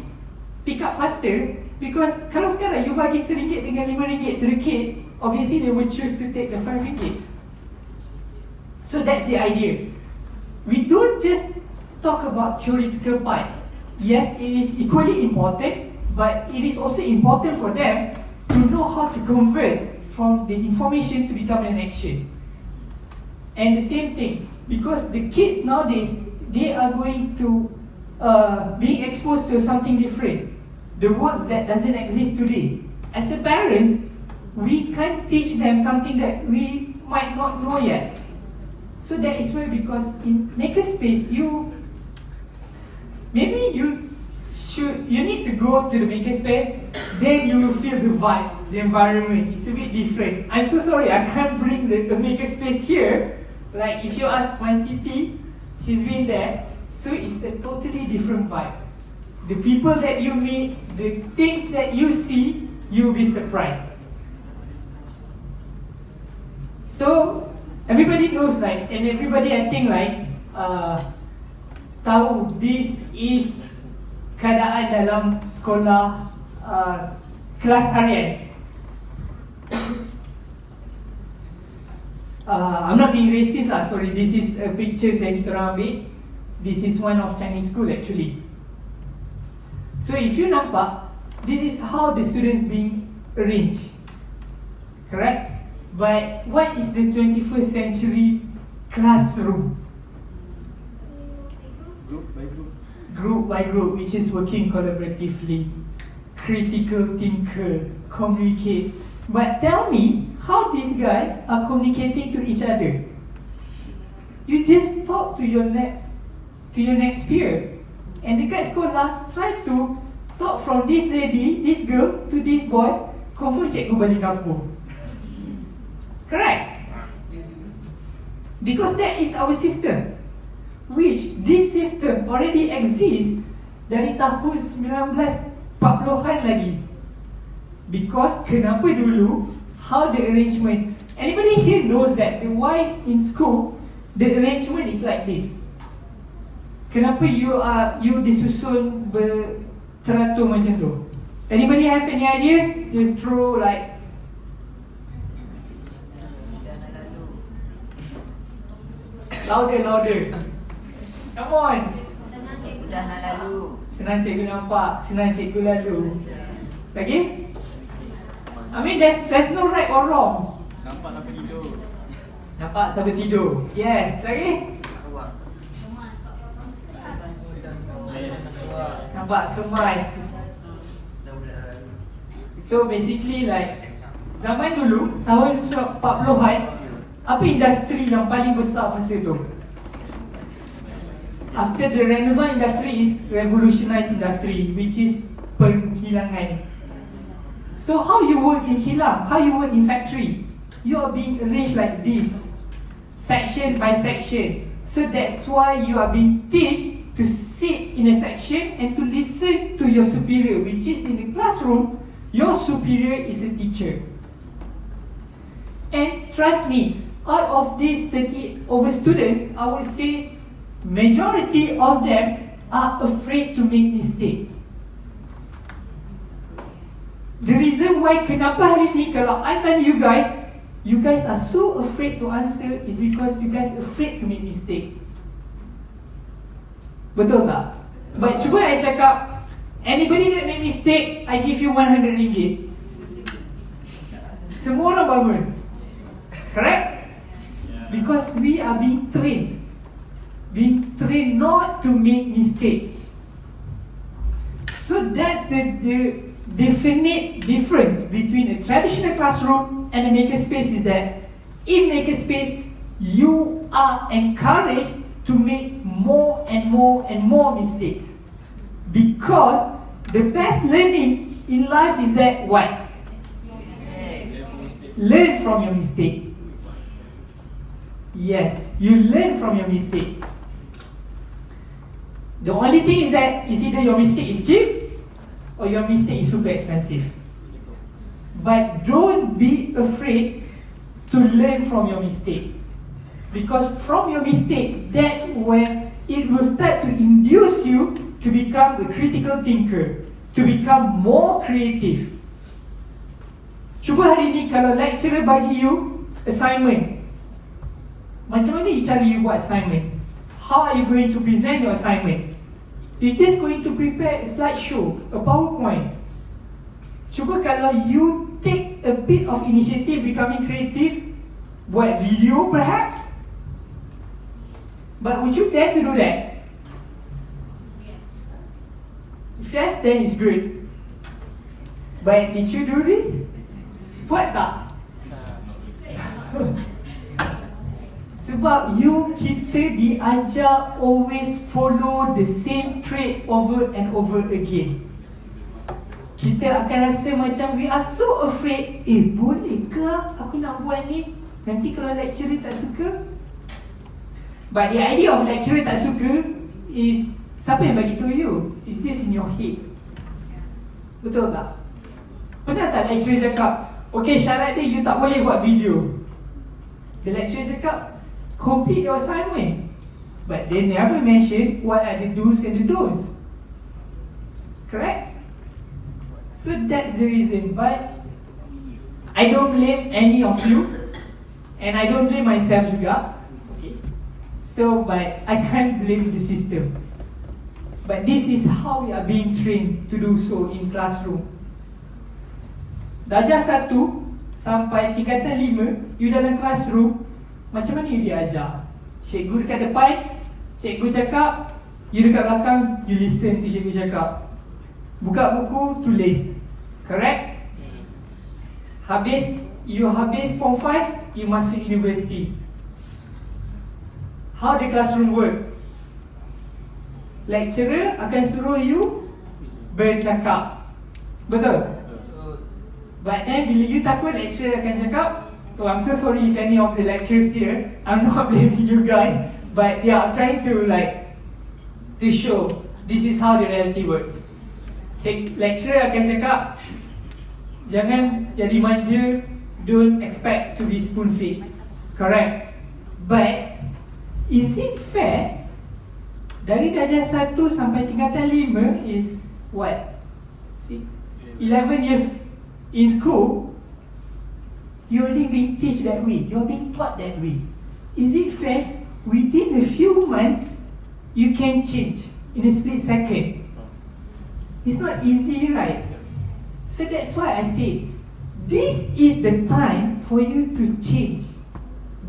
pick up faster, because kalau sekarang you bagi RM1 dengan RM5 to the kids, obviously they will choose to take the RM5. So that's the idea. We don't just talk about theoretical part. Yes, it is equally important, but it is also important for them to know how to convert from the information to become an action. And the same thing, because the kids nowadays, they are going to being exposed to something different, the words that doesn't exist today. As a parents, we can't teach them something that we might not know yet. So that is why, because in Makerspace, you need to go to the Makerspace, then you will feel the vibe, the environment. It's a bit different. I'm so sorry, I can't bring the Makerspace here. Like if you ask my city, she's been there, so it's a totally different vibe. The people that you meet, the things that you see, you'll be surprised. So everybody knows, like, and everybody I think like tahu this is keadaan dalam sekolah kelas harian. I'm not being racist lah, sorry, this is a picture yang kita orang ambil. This is one of Chinese school actually. So if you nampak, this is how the students being arranged, correct? But what is the 21st century classroom? Group by group. Group by group, which is working collaboratively, critical thinker, communicate. But tell me, how these guys are communicating to each other? You just talk to your next peer. And dekat sekolah, try to talk from this lady, this girl, to this boy. Confirm cikgu balik kampung. Correct? Because that is our system, which this system already exists dari tahun 1940-an lagi. Because kenapa dulu, how the arrangement, anybody here knows that the why in school, the arrangement is like this. Kenapa you disusun teratur macam tu? Anybody have any ideas? Just throw like louder. Come on. Senang cikgu dah lalu. Senang cikgu nampak, senang cikgu lalu. Lagi? I mean there's no right or wrong. Nampak sampai tidur. Nampak sampai tidur. Yes, lagi? Nampak kemas. So basically like zaman dulu, tahun 40-an, apa industri yang paling besar masa tu? After the Renaissance industry is revolutionized industry, which is pengkilangan. So how you work in kilang, how you work in factory, you are being arranged like this, section by section. So that's why you are being taught to sit in a section and to listen to your superior, which is in the classroom. Your superior is a teacher. And trust me, out of these 30 over students, I would say majority of them are afraid to make mistake. The reason why kenapa hari ni kalau I tanya you guys are so afraid to answer is because you guys afraid to make mistake. Betul tak? But cuba I cakap, anybody that make mistake, I give you 100 ringgit. Semua orang bangun. Correct? Because we are being trained not to make mistakes. So that's the definite difference between a traditional classroom and a makerspace is that in makerspace you are encouraged to make more and more mistakes, because the best learning in life is that what? Learn from your mistake. Yes, you learn from your mistake. The only thing is that is either your mistake is cheap or your mistake is super expensive. But don't be afraid to learn from your mistake, because from your mistake, that when it will start to induce you to become a critical thinker, to become more creative. Cuba hari ni kalau lecturer bagi you assignment, macam mana you cari you buat assignment? How are you going to present your assignment? You're just going to prepare a slideshow, a PowerPoint. Cuba kalau you take a bit of initiative becoming creative, buat video perhaps, But would you dare to do that? If yes, then it's good. But did you do it? Buat tak? Sebab kita diajar always follow the same trait over and over again. Kita akan rasa macam we are so afraid. Boleh ke aku nak buat ni? Nanti kalau lecturer tak suka? But the idea of lecturer tak suka is, siapa yang bagi tahu you? It's just in your head. Betul tak? Pernah tak lecturer cakap, okay, syarat dia you tak boleh buat video. The lecturer cakap, complete your assignment. But they never mention what are the do's and the don'ts. Correct? So that's the reason. But I don't blame any of you, and I don't blame myself juga. Okay. So, but I can't blame the system. But this is how we are being trained to do so in classroom. Darjah 1 sampai tingkatan 5, you dalam classroom, macam mana you diajar? Cikgu dekat depan, cikgu cakap, you dekat belakang, you listen to cikgu cakap. Buka buku, tulis. Correct? You habis form 5, you masuk university. How the classroom works? Lecturer akan suruh you bercakap. Betul? But then bila you takut, lecturer akan cakap, oh, I'm so sorry if any of the lecturers here, I'm not blaming you guys, but yeah, I'm trying to show this is how the reality works. Lecturer akan cakap, jangan jadi manja, don't expect to be spoon fed. Correct? But is it fair? Dari darjah 1 sampai tingkatan 5 is what? 11 years in school, you're already being taught that way. You're being taught that way. Is it fair? Within a few months, you can change in a split second. It's not easy, right? So that's why I say, this is the time for you to change.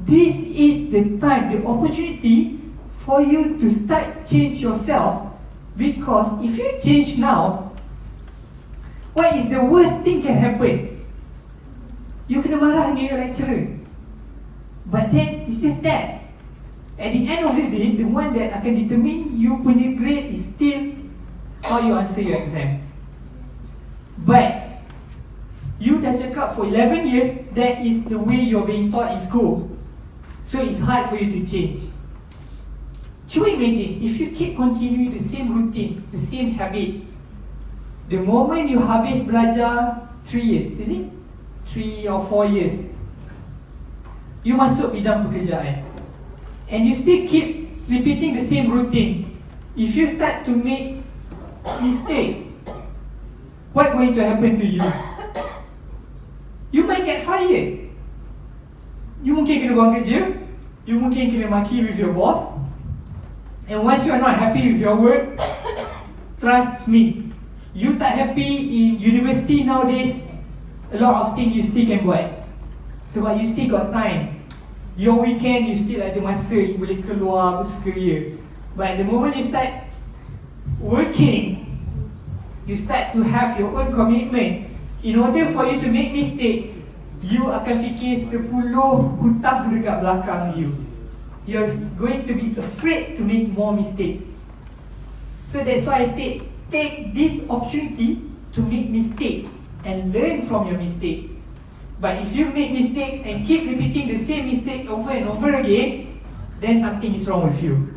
This is the time, the opportunity for you to start change yourself. Because if you change now, what is the worst thing can happen? You kena marah dengan your lecturer. But then it's just that. At the end of the day, the one that akan determine you punya grade is still how you answer your exam. But you dah cakap for 11 years, that is the way you're being taught in school. So it's hard for you to change. Cuba imagine, if you keep continuing the same routine, the same habit, the moment you habis belajar 3 years, is it? 3 or 4 years, you masuk bidang pekerjaan, and you still keep repeating the same routine. If you start to make mistakes, what going to happen to you? You might get fired. You mungkin kena buang kerja. You mungkin kena maki with your boss. And once you are not happy with your work, trust me, you tak happy in university nowadays, a lot of things you still can buat. Sebab you still got time. Your weekend you still ada masa, you boleh keluar bersukaria. But the moment you start working, you start to have your own commitment. In order for you to make mistake, you akan fikir 10 hutang dekat belakang you. You're going to be afraid to make more mistakes. So that's why I said, take this opportunity to make mistakes and learn from your mistake. But if you make mistake and keep repeating the same mistake over and over again, then something is wrong with you.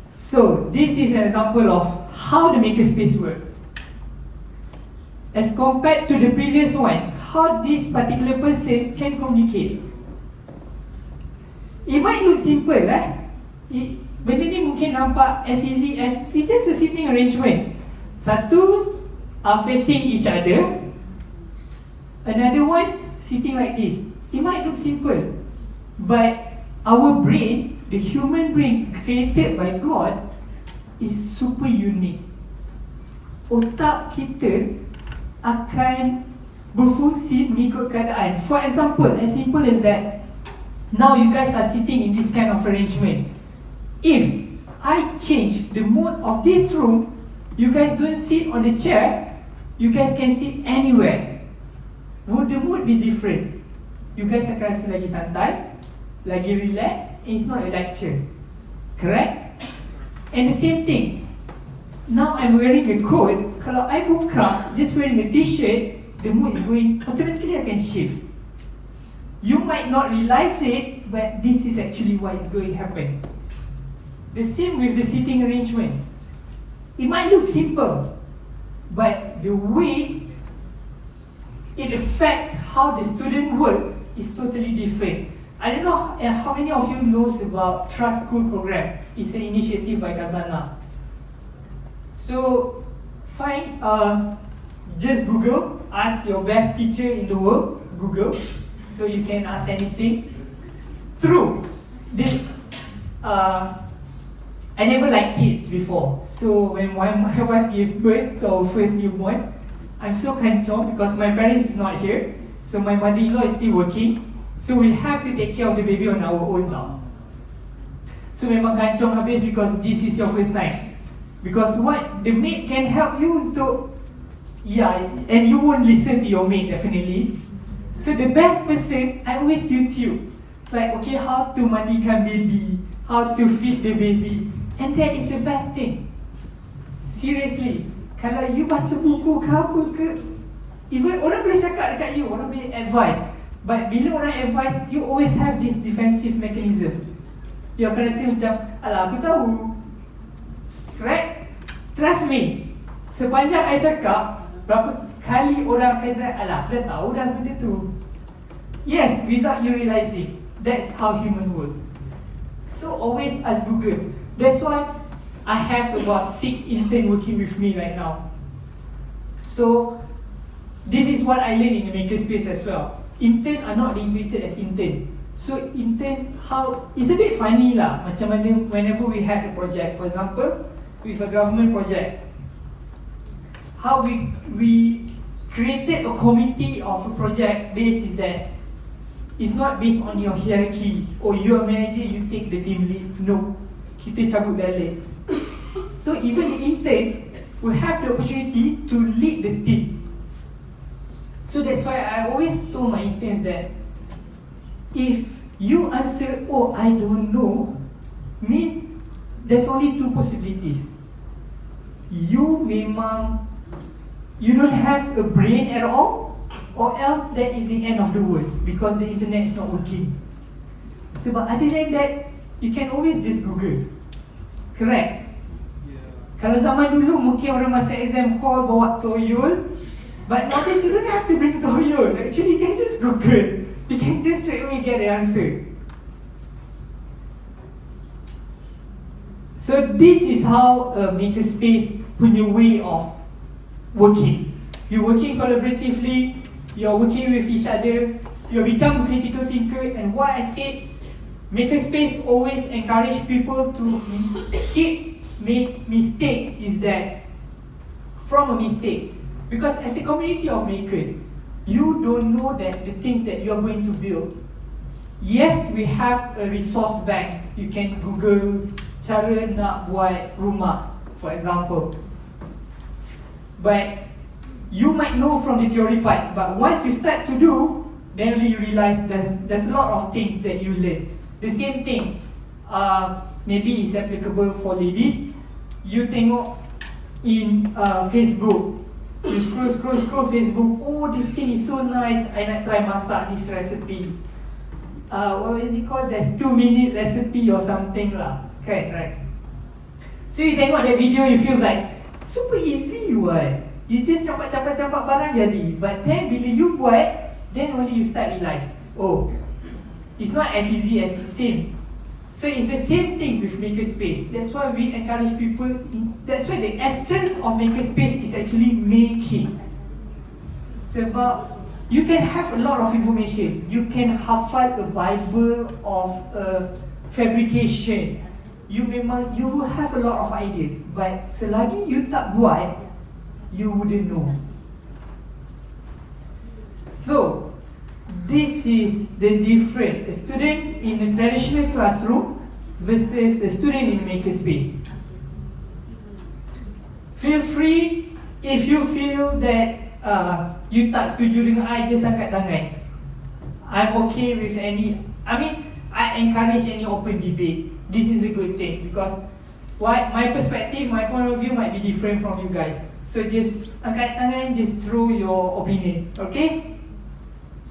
So this is an example of how the makerspace works. As compared to the previous one, how this particular person can communicate. It might look simple, benda ni mungkin nampak as easy as it's just a sitting arrangement. Satu are facing each other, another one sitting like this. It might look simple, but our brain, the human brain created by God, is super unique. Otak kita akan berfungsi mengikut keadaan. For example, as simple as that, now you guys are sitting in this kind of arrangement. If I change the mode of this room, you guys don't sit on the chair, you guys can sit anywhere. Would the mood be different? You guys akan rasa lagi santai, lagi relax, and it's not a lecture. Correct? And the same thing, now I'm wearing a coat. Kalau I buka, just wearing a t-shirt, the mood is going, automatically I can shift. You might not realize it, but this is actually what is going to happen. The same with the seating arrangement. It might look simple, but the way it affects how the student work is totally different. I don't know how many of you knows about Trust School program. It's an initiative by Khazanah. So just Google, ask your best teacher in the world, Google, so you can ask anything. True, I never liked kids before. So when my wife gave birth to our first newborn, I'm so kanchong because my parents is not here. So my mother-in-law is still working. So we have to take care of the baby on our own now. So memang kanchong habis because this is your first time. Because what the maid can help you untuk, and you won't listen to your maid definitely. So the best person, I always YouTube. It's like, okay, how to mandikan baby, how to feed the baby. And that is the best thing. Seriously, kalau you baca buku ke apa ke, even orang boleh cakap dekat you, orang boleh advise. But bila orang advise, you always have this defensive mechanism. You akan rasa macam, alah aku tahu. Correct? Trust me, sepanjang I cakap, berapa kali orang kata, alah aku dah tahu dah benda tu. Yes, without you realizing. That's how human work. So always ask Google. That's why I have about 6 interns working with me right now. So this is what I learned in the makerspace as well. Interns are not being treated as intern. So intern, it's a bit funny lah. Macam mana whenever we had a project, for example, with a government project, how we created a committee of a project base is that it's not based on your hierarchy. Or you're a manager, you take the team lead. No, kita cabut balik. So even the intern will have the opportunity to lead the team. So that's why I always told my interns that if you answer, oh I don't know, means there's only 2 possibilities. You don't have a brain at all, or else that is the end of the world because the internet is not working. Sebab other than that, you can always just Google. Correct? Kalau zaman dulu mungkin orang masuk exam hall bawa toyol, but nowadays you don't have to bring toyol. Actually you can just Google. You can just straight away get the answer. So this is how a makerspace punya way of working. You're working collaboratively, you're working with each other, you become a critical thinker, and what I said, makerspace always encourage people to make mistake is that from a mistake. Because as a community of makers, you don't know that the things that you are going to build. Yes, we have a resource bank. You can Google cara nak buat rumah, for example. But you might know from the theory part, but once you start to do, then you realize there's a lot of things that you learn. The same thing, maybe is applicable for ladies. You tengok in Facebook, you scroll Facebook, oh this thing is so nice, I nak try masak this recipe. What is it called? There's 2-minute recipe or something lah. Okay, right? So you tengok that video, you feel like super easy what? You just campak barang jadi. But then bila you buat, then only you start realize, oh, it's not as easy as it seems. So it's the same thing with makerspace. That's why we encourage people. That's why the essence of makerspace is actually making. Sebab you can have a lot of information. You can hafal a Bible of fabrication. You will have a lot of ideas. But selagi you tak buat, you wouldn't know. So, this is the difference. A student in a traditional classroom versus a student in a makerspace. Feel free if you feel that you tak setuju dengan I, just angkat tangan. I'm okay with any, I encourage any open debate. This is a good thing because my perspective, my point of view might be different from you guys. So just angkat tangan, just throw your opinion, okay?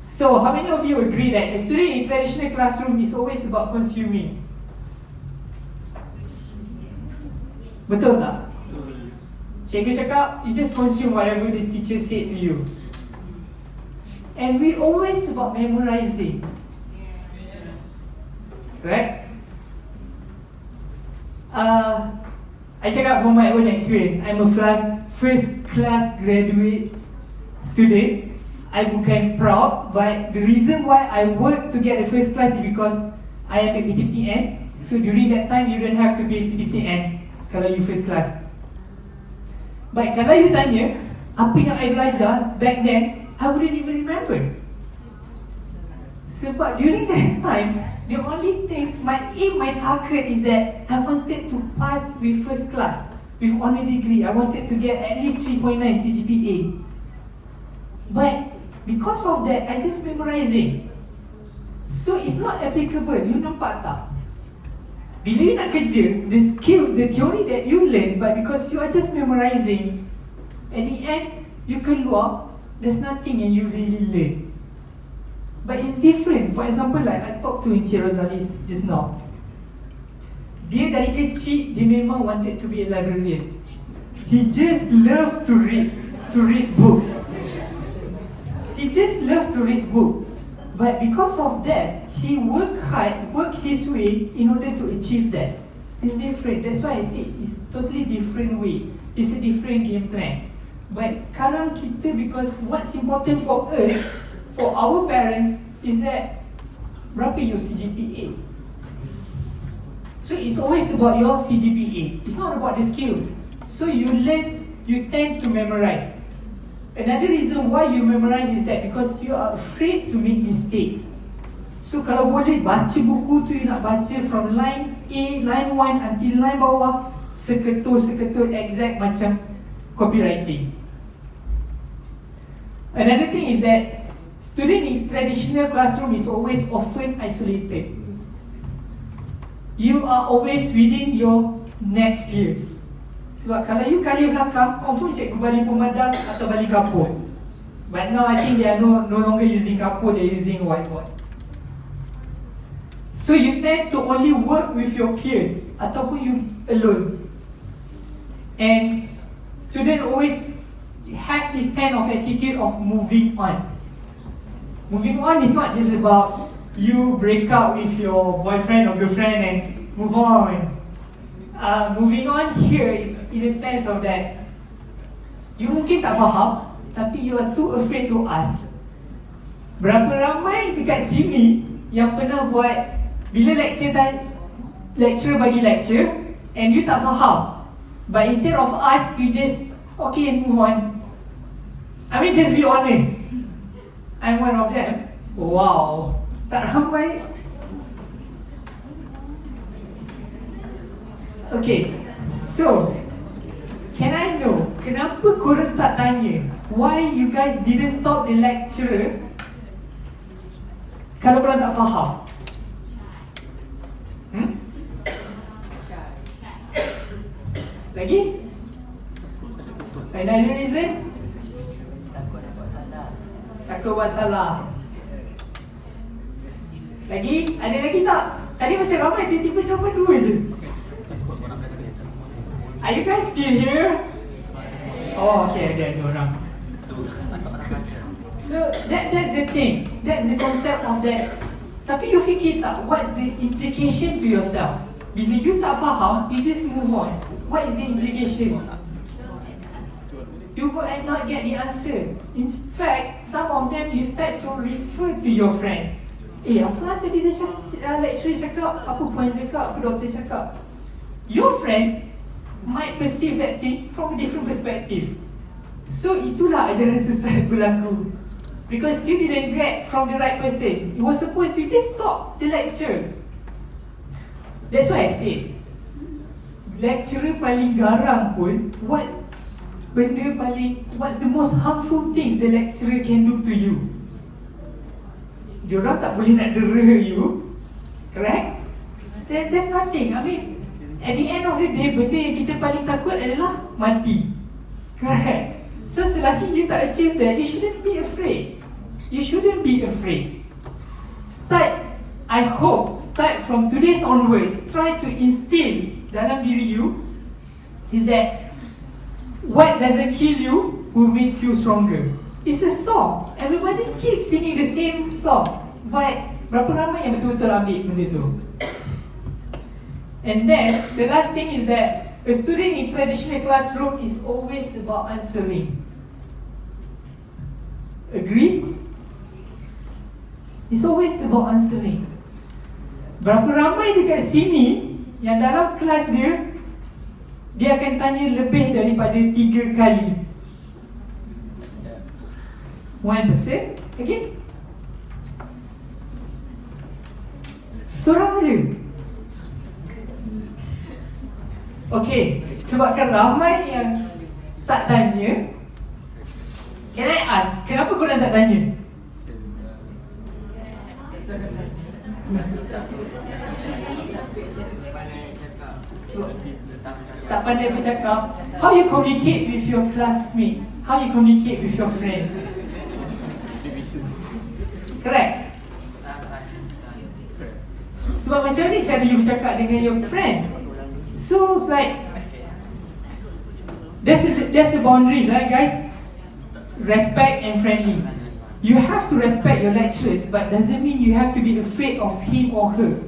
So how many of you agree that a student in traditional classroom is always about consuming? Betul tak? Cikgu cakap, you just consume whatever the teacher said to you. And we always about memorizing. Right? I cakap from my own experience, I'm a first class graduate student. I bukan proud, but the reason why I work to get a first class is because I am a PTPTN. So during that time, you don't have to be a PTPTN kalau you first class. But kalau you tanya, apa yang I belajar back then, I wouldn't even remember. Sebab during that time, the only things, my aim, my target is that I wanted to pass with first class, with honor degree. I wanted to get at least 3.9 CGPA. But because of that, I just memorizing. So it's not applicable. You nampak tak? Bila you nak kerja, the skills, the theory that you learn, but because you are just memorizing, at the end, you keluar, there's nothing yang you really learn. But it's different. For example, like I talked to Encik Rosali just now. Dia dari kecil, dia memang wanted to be a librarian. He just loved to read books. He just loved to read books. But because of that, he worked hard, worked his way in order to achieve that. It's different. That's why I say it's totally different way. It's a different game plan. But sekarang kita, because what's important for us, for our parents, is that berapa your CGPA? So it's always about your CGPA. It's not about the skills. So you learn, you tend to memorize. Another reason why you memorize is that because you are afraid to make mistakes. So kalau boleh baca buku tu, you nak baca from line A, line 1 until line bawah, seketul-seketul exact macam copywriting. Another thing is that student in traditional classroom is always often isolated. You are always within your next peer. Sebab kalau you kali belakang, confirm cikgu balik pemandang atau balik kapur. But now I think they are no longer using kapur, they are using whiteboard. So you tend to only work with your peers ataupun you alone. And students always have this kind of attitude of moving on. Moving on is not just about you break up with your boyfriend or girlfriend and move on. Moving on here is in a sense of that you mungkin tak faham, tapi you are too afraid to ask. Berapa ramai dekat sini yang pernah buat, bila lecturer bagi lecture and you tak faham, but instead of ask, you just okay, move on. I mean, just be honest. I'm one of them. Wow, tak ramai. Okay, so can I know kenapa korang tak tanya why you guys didn't stop the lecturer kalau korang tak faham? Lagi? Another reason? Takut buat salah. Lagi? Ada lagi tak? Tadi macam ramai, tiba-tiba cuma 2 je. Are you guys still here? Oh, okay, ada 2 orang. So that's the thing. That's the concept of that. Tapi you fikir tak, what's the implication to yourself? Bila you tak faham, you just move on. What is the implication? You might not get the answer. In fact, some of them you start to refer to your friend. Apa lah tadi dia lecturer cakap, apa puan cakap, apa doktor cakap. Your friend might perceive that thing from a different perspective. So itulah ajaran sesat berlaku. Because you didn't get from the right person. You were supposed to just stop the lecture. That's why I said, lecturer paling garang pun, what's the most harmful things the lecturer can do to you? Diorang tak boleh nak dera you, correct? There's nothing. I mean, at the end of the day, benda yang kita paling takut adalah mati, correct? So selagi you tak achieve that, you shouldn't be afraid. You shouldn't be afraid. I hope, start from today's onward, try to instill dalam diri you is that what doesn't kill you will make you stronger. It's a song. Everybody keeps singing the same song. But berapa ramai yang betul-betul ambil benda tu? And then the last thing is that a student in traditional classroom is always about answering. Agree? It's always about answering. Berapa ramai dekat sini yang dalam kelas dia akan tanya lebih daripada 3 kali. 1%, okay? Seorang je. Okay, sebabkan ramai yang tak tanya, can I ask, kenapa korang tak tanya? Tak pandai bercakap. How you communicate with your classmate? How you communicate with your friend? Correct? Sebab macam ni cara you bercakap dengan your friend. So it's like there's a boundaries, right guys? Respect and friendly. You have to respect your lecturers, but doesn't mean you have to be afraid of him or her.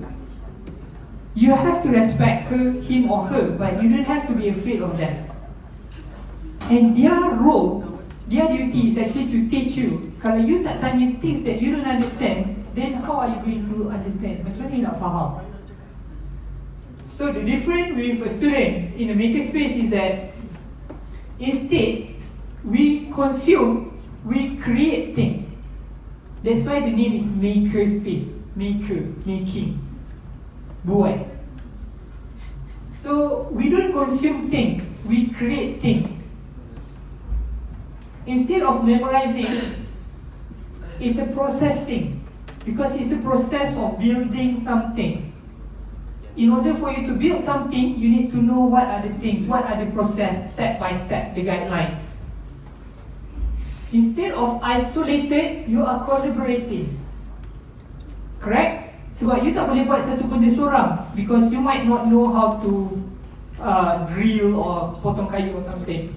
You have to respect him or her, but you don't have to be afraid of them. And their role, their duty is actually to teach you. Kalau you tak tanya things that you don't understand, then how are you going to understand? Macam mana you nak faham? So the difference with a student in a makerspace is that instead we consume, we create things. That's why the name is makerspace. Making. Buat. So we don't consume things, we create things. Instead of memorizing, it's a processing, because it's a process of building something. In order for you to build something, you need to know what are the things, what are the process, step by step, the guideline. Instead of isolated, you are collaborating. Correct? Sebab you tak boleh buat satu benda seorang, because you might not know how to drill or potong kayu or something.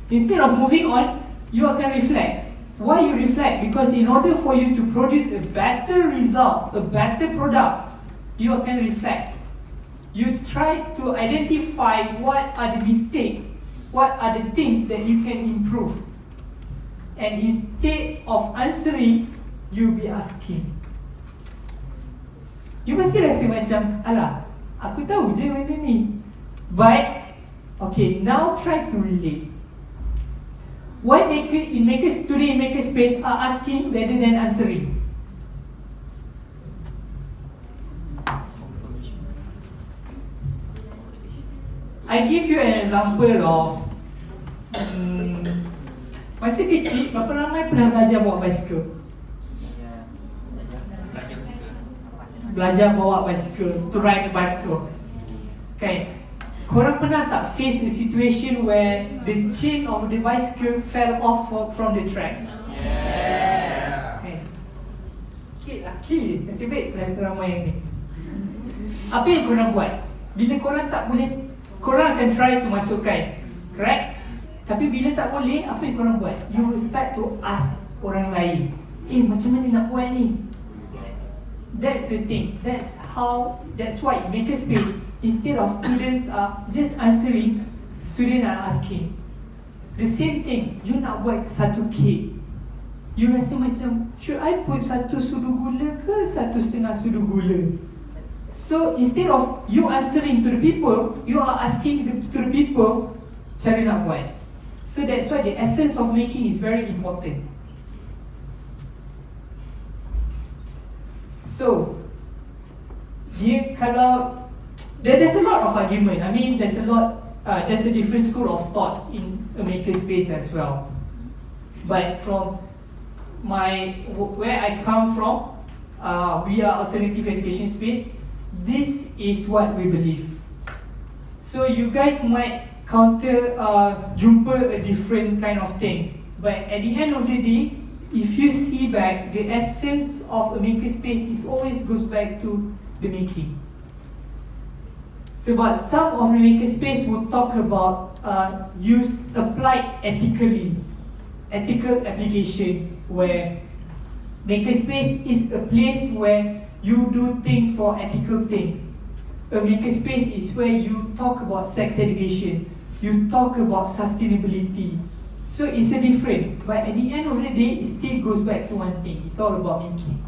Instead of moving on, you akan reflect. Why you reflect? Because in order for you to produce a better result, a better product, you akan reflect. You try to identify what are the mistakes, what are the things that you can improve. And instead of answering, you be asking. You mesti rasa macam, alah, aku tahu je benda ni. But, okay, now try to relate. Why student in makerspace are asking rather than answering? I give you an example of masa kecil, berapa ramai pernah belajar bawa basikal? Belajar bawa basikal, to ride a bicycle. Okay. Korang pernah tak face a situation where the chain of the bicycle fell off from the track? Yeah. Okay. Okay, laki. Nasib baik rasa ramai yang ni. Apa yang korang buat? Bila korang tak boleh, korang akan try to masukkan, correct? Tapi bila tak boleh, apa yang korang buat? You will start to ask orang lain, macam mana nak buat ni? That's the thing. That's why makerspace, instead of students just answering, students are asking. The same thing, you nak buat satu cake. You rasa macam, should I put 1 sudu gula ke 1.5 sudu gula? So instead of you answering to the people, you are asking to the people cara nak buat. So that's why the essence of making is very important. So, dia kalau there's a lot of argument. I mean, there's a different school of thoughts in a makerspace as well. But from where I come from, we are alternative education space. This is what we believe. So you guys might jumpa a different kind of things. But at the end of the day, if you see back, the essence of a makerspace is always goes back to the making. Sebab some of the makerspace will talk about use applied ethically, ethical application, where makerspace is a place where you do things for ethical things. A makerspace is where you talk about sex education, you talk about sustainability. So it's a different, but at the end of the day, it still goes back to one thing. It's all about making.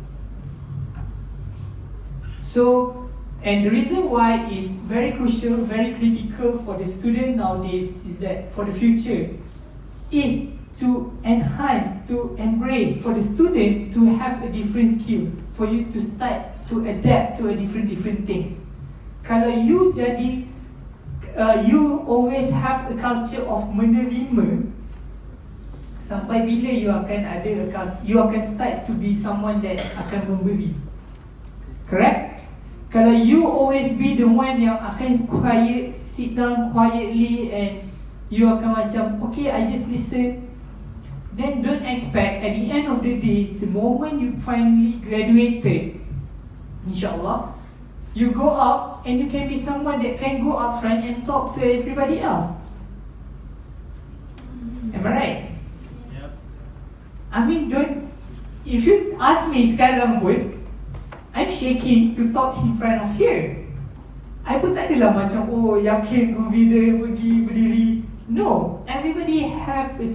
So, and the reason why is very crucial, very critical for the student nowadays is that for the future is to enhance, to embrace, for the student to have a different skills, for you to start to adapt to a different things. Kalau you jadi, you always have a culture of menerima, sampai bila you akan start to be someone that akan memberi. Correct? Kalau you always be the one yang akan sit down quietly and you akan macam, okay, I just listen, then don't expect at the end of the day, the moment you finally graduated, insyaAllah, you go out and you can be someone that can go up front and talk to everybody else. Am I right? Yep. I mean, if you ask me sekarang pun, I'm shaking to talk in front of here. I pun tak adalah macam, oh yakin confident pergi berdiri. No, everybody have a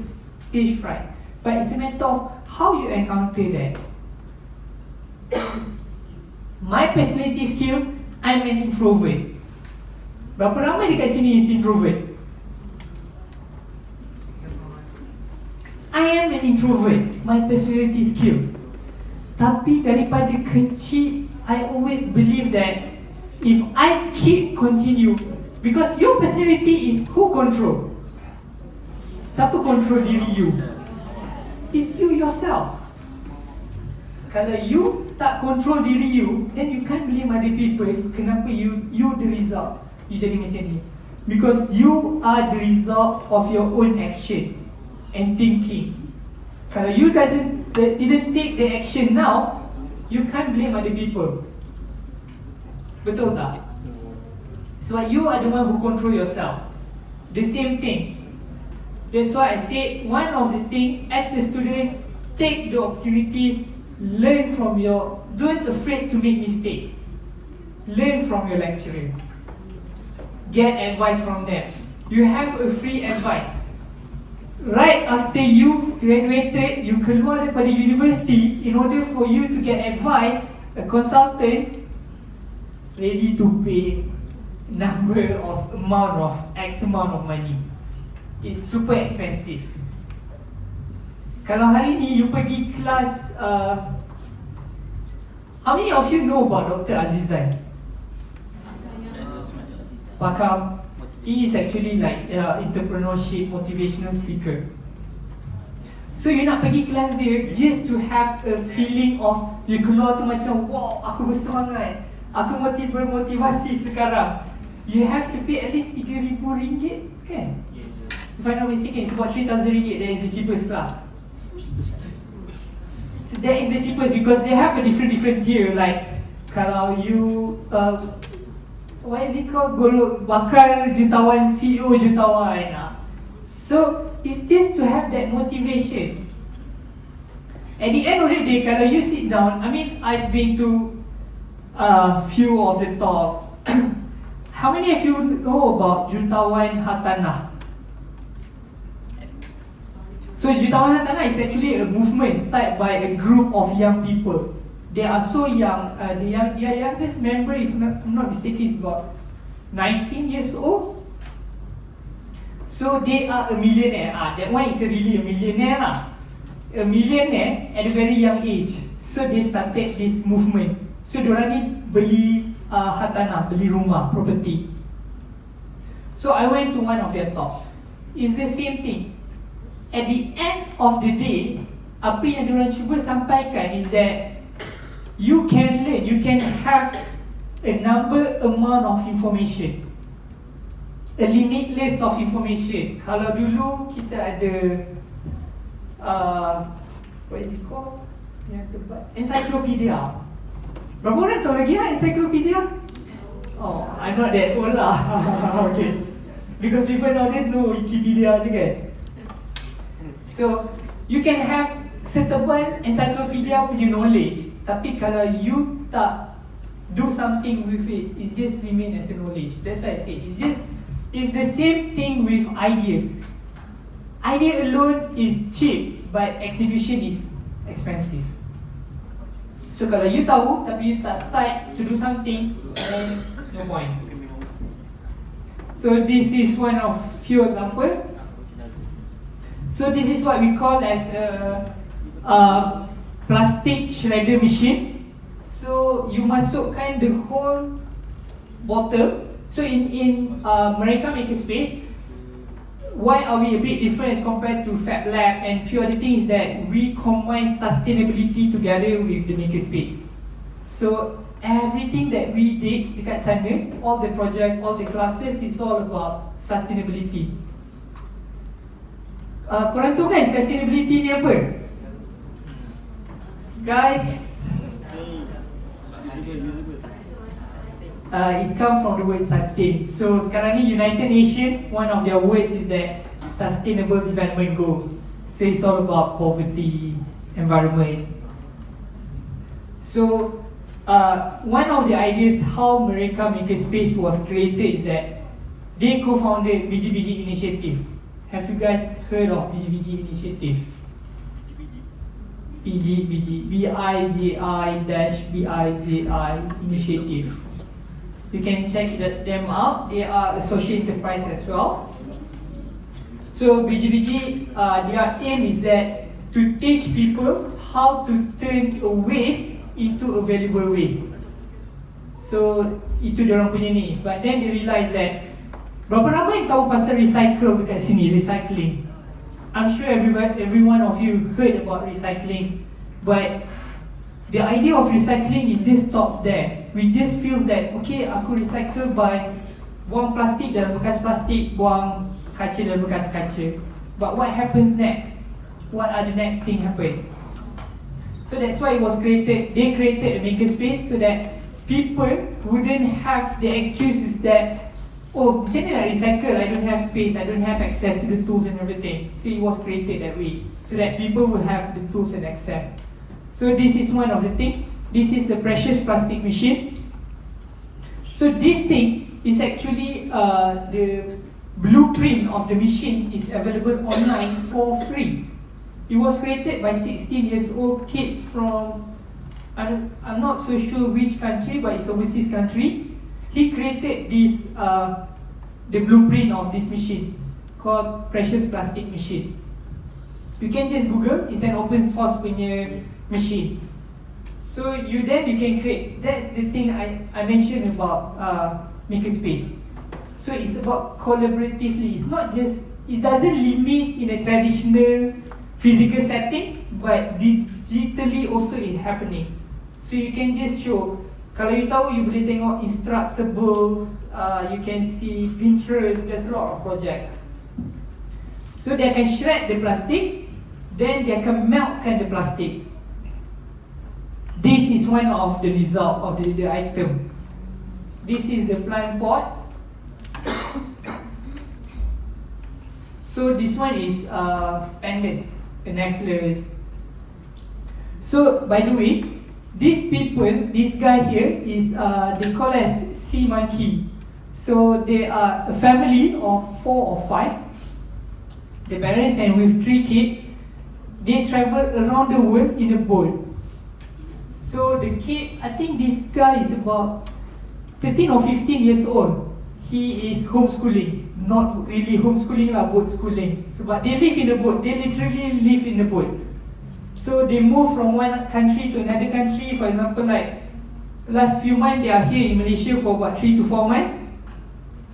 stage fright. But it's a matter of how you encounter that. My personality skills, I'm an introvert. Berapa ramai dekat sini is introvert? I am an introvert, my personality skills. Tapi daripada kecil, I always believe that if I continue, because your personality is who control? Siapa control diri you? It's you yourself. Kalau you tak control diri you, then you can't blame other people. Kenapa you the result? You jadi macam ni. Because you are the result of your own action and thinking. Kalau you didn't take the action now, you can't blame other people. Betul tak? Sebab you are the one who control yourself. The same thing. That's why I say one of the things as a student, take the opportunities, learn from don't afraid to make mistakes. Learn from your lecturer. Get advice from them. You have a free advice. Right after you graduated, you keluar daripada university, in order for you to get advice, a consultant ready to pay X amount of money. It's super expensive. Kalau hari ni you pergi kelas, how many of you know about Dr. Azizan? Pakar. He is actually like entrepreneurship, motivational speaker. So you nak pergi kelas dia just to have a feeling of you keluar tu macam, wow, aku bersemangat, aku bermotivasi sekarang. You have to pay at least RM3,000, kan? If I'm not mistaken, it's about RM3,000. That is the cheapest class. So that is the cheapest because they have a different tier. Like kalau you what is it called? Bakal jutawan, CEO jutawan. So it's just to have that motivation. At the end of the day, kalau you sit down, I mean, I've been to few of the talks. How many of you know about Jutawan Hartanah? So Jutawan Hartanah is actually a movement started by a group of young people. They are so young. Their youngest member, if I'm not mistaken, is about 19 years old. So they are a millionaire. That one is really a millionaire lah. A millionaire at a very young age. So they started this movement. So diorang ni beli hartanah, beli rumah, property. So I went to one of their talk. It's the same thing. At the end of the day, apa yang diorang cuba sampaikan is that you can learn, you can have a amount of information, a limitless of information. Kalau dulu kita ada what is it called? Encyclopedia. Berapa orang tahu lagi encyclopedia? Oh, I'm not that old lah. Okay. Because people nowadays know Wikipedia je kan. So, you can have certain encyclopedia punya knowledge, tapi kalau you tak do something with it, it's just remain as a knowledge. That's why I say it's the same thing with ideas. Idea alone is cheap, but execution is expensive. So kalau you tahu tapi you tak start to do something, then no point. So this is one of few example. So this is what we call as a plastic shredder machine. So you masukkan the whole bottle. So in Mereka Makerspace, why are we a bit different as compared to Fab Lab and few other things, is that we combine sustainability together with the Makerspace. So everything that we did dekat sana, all the project, all the classes is all about sustainability. Korang tahu kan sustainability ni apa? Guys, it comes from the word sustain. So sekarang ni United Nations, one of their words is that Sustainable Development Goals. So it's all about poverty, environment. So one of the ideas how Mereka Makerspace was created is that they co-founded BGBG Initiative. Have you guys heard of BGBG Initiative? BGBG, BIJI-BIJI Initiative. You can check them out. They are a social enterprise as well. So BGBG, their aim is that to teach people how to turn a waste into a valuable waste. So itu diorang punya ni. But then they realize that berapa ramai yang tahu pasal recycle dekat sini, recycling. I'm sure every one of you heard about recycling, but the idea of recycling is just stops there. We just feel that okay, aku recycle by buang plastik dalam bekas plastik, buang kaca dalam bekas kaca. But what happens next? What are the next thing happen? So that's why it was created. They created a makerspace so that people wouldn't have the excuses that oh, macam mana nak recycle? I don't have space, I don't have access to the tools and everything. So it was created that way, so that people will have the tools and access. So this is one of the things. This is a precious plastic machine. So this thing is actually the blueprint of the machine is available online for free. It was created by 16 years old kid from, I'm not so sure which country, but it's overseas country. He created this, the blueprint of this machine called Precious Plastic Machine. You can just Google, it's an open source punya machine. So you can create, that's the thing I mentioned about Makerspace. So it's about collaboratively, it's not just, it doesn't limit in a traditional physical setting, but digitally also it's happening. So you can just show, kalau you tahu, you boleh tengok Instructables, you can see Pinterest, there's a lot of project. So they can shred the plastic, then they can meltkan the plastic. This is one of the result of the item. This is the plant pot. So this one is pendant, a necklace. So by the way, these people, this guy here is they call as sea monkey. So they are a family of 4 or 5. The parents and with 3 kids. They travel around the world in a boat. So the kids, I think this guy is about 13 or 15 years old. He is homeschooling, not really homeschooling lah, boat schooling. So, but they live in a boat. They literally live in a boat. So they move from one country to another country. For example, like last few months, they are here in Malaysia for about 3 to 4 months.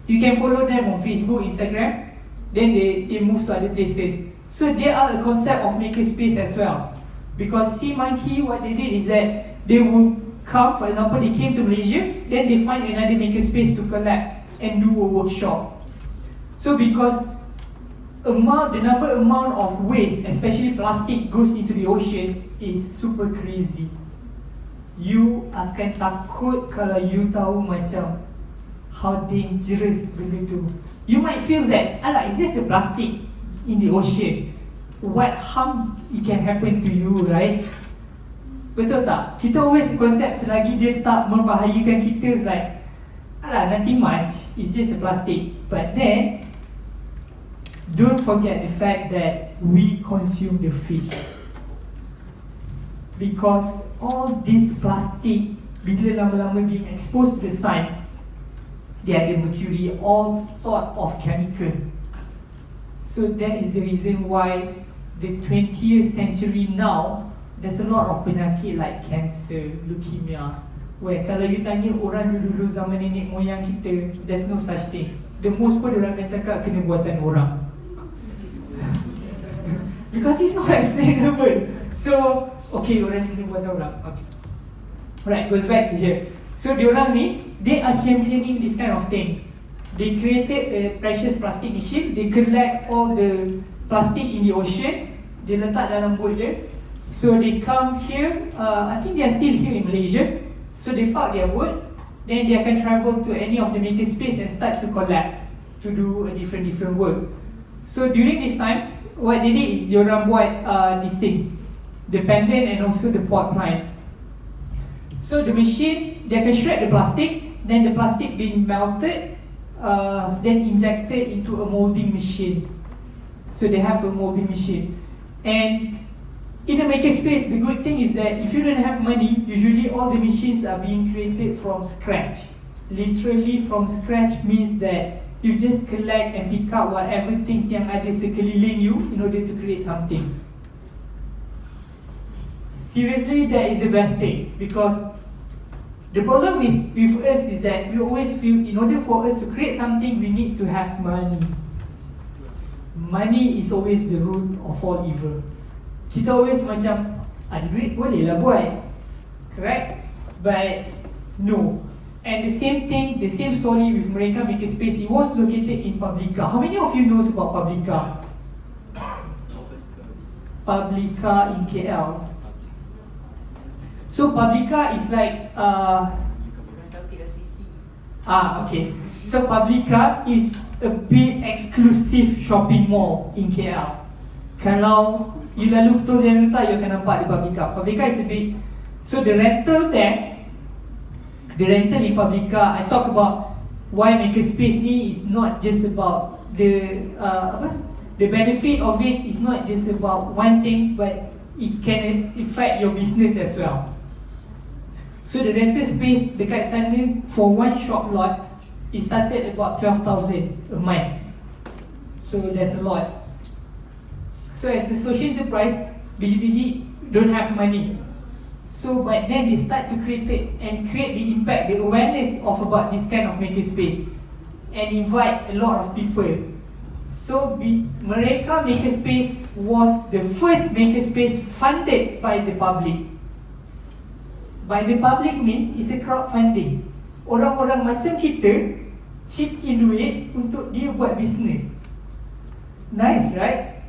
You can follow them on Facebook, Instagram. Then they move to other places. So they are a concept of makerspace as well. Because Sea Monkey, what they did is that they will come, for example, they came to Malaysia, then they find another makerspace to collect and do a workshop. So because the number amount of waste, especially plastic, goes into the ocean is super crazy. You akan takut kalau you tahu macam how dangerous benda tu. You might feel that, alah, it's just a plastic in the ocean. What harm it can happen to you, right? Betul tak? Kita always konsep selagi dia tak membahayakan kita, like, alah, nothing much, it's just a plastic. But then, don't forget the fact that we consume the fish. Because all this plastic, bila lama-lama being exposed to the sun, they ada mercury, all sort of chemical. So that is the reason why the 20th century now, there's a lot of penyakit like cancer, leukemia, where kalau you tanya orang dulu-dulu zaman nenek moyang kita, there's no such thing. The most pun orang akan cakap kena buatan orang. Because it's not explainable. So, okay, orang ni kena buatan orang. Okay. Alright, goes back to here. So diorang ni, they are championing this kind of things. They created a precious plastic machine. They collect all the plastic in the ocean. Dia letak dalam boat dia. So they come here, I think they are still here in Malaysia. So they park their boat. Then they can travel to any of the makerspace and start to collect, to do a different work. So during this time, what they did is diorang buat this thing, the pendant and also the pot plant. So the machine, they can shred the plastic, then the plastic being melted, then injected into a molding machine. So they have a molding machine. And in a makerspace, the good thing is that if you don't have money, usually all the machines are being created from scratch. Literally from scratch means that you just collect and pick up whatever things yang ada sekeliling you in order to create something. Seriously, that is the best thing, because the problem with us is that we always feel in order for us to create something, we need to have money. Money is always the root of all evil. Kita always macam, ada duit boleh lah buat, correct? But no. And the same thing, the same story with Mereka Makerspace. It was located in Publica. How many of you knows about Publica? Publica in KL. So Publica is like okay. So Publica is a big exclusive shopping mall in KL. Kalau you lalu betul Jalan Ruta, you akan nampak di Publica. Publica is a big. So the rental there, the rental in Publica, I talk about why Makerspace ni is not just about the the benefit of it is not just about one thing, but it can affect your business as well. So the rental space dekat sana for one shop lot, it started about 12,000 a month. So that's a lot. So as a social enterprise, BGBG don't have money. So but then they start to create the impact, the awareness of about this kind of makerspace, and invite a lot of people. So Mereka Makerspace was the first makerspace funded by the public. By the public means it's a crowdfunding. Orang-orang macam kita chip in duit untuk dia buat bisnes. Nice, right?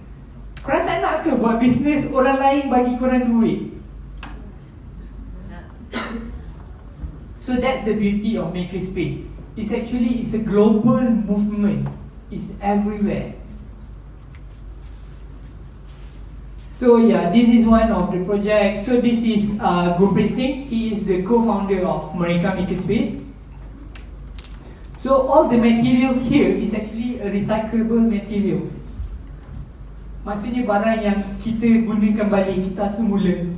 Korang tak nak ke buat bisnes orang lain bagi korang duit? So that's the beauty of Makerspace. It's a global movement. It's everywhere. So yeah, this is one of the projects. So this is Gurpreet Singh. He is the co-founder of Mereka Makerspace. So all the materials here is actually a recyclable materials. Maksudnya barang yang kita gunakan balik, kita semula.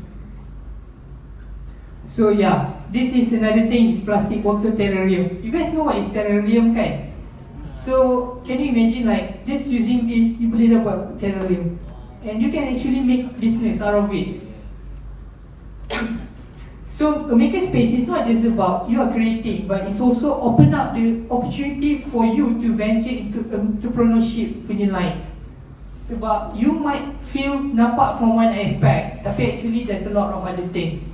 So yeah, this is another thing, is plastic water terrarium. You guys know what is terrarium kan? So can you imagine like just using this, you boleh dapat terrarium, and you can actually make business out of it. So a makerspace is not just about you are creating, but it's also open up the opportunity for you to venture into entrepreneurship punya line. Sebab you might feel nampak from one aspect, tapi actually there's a lot of other things.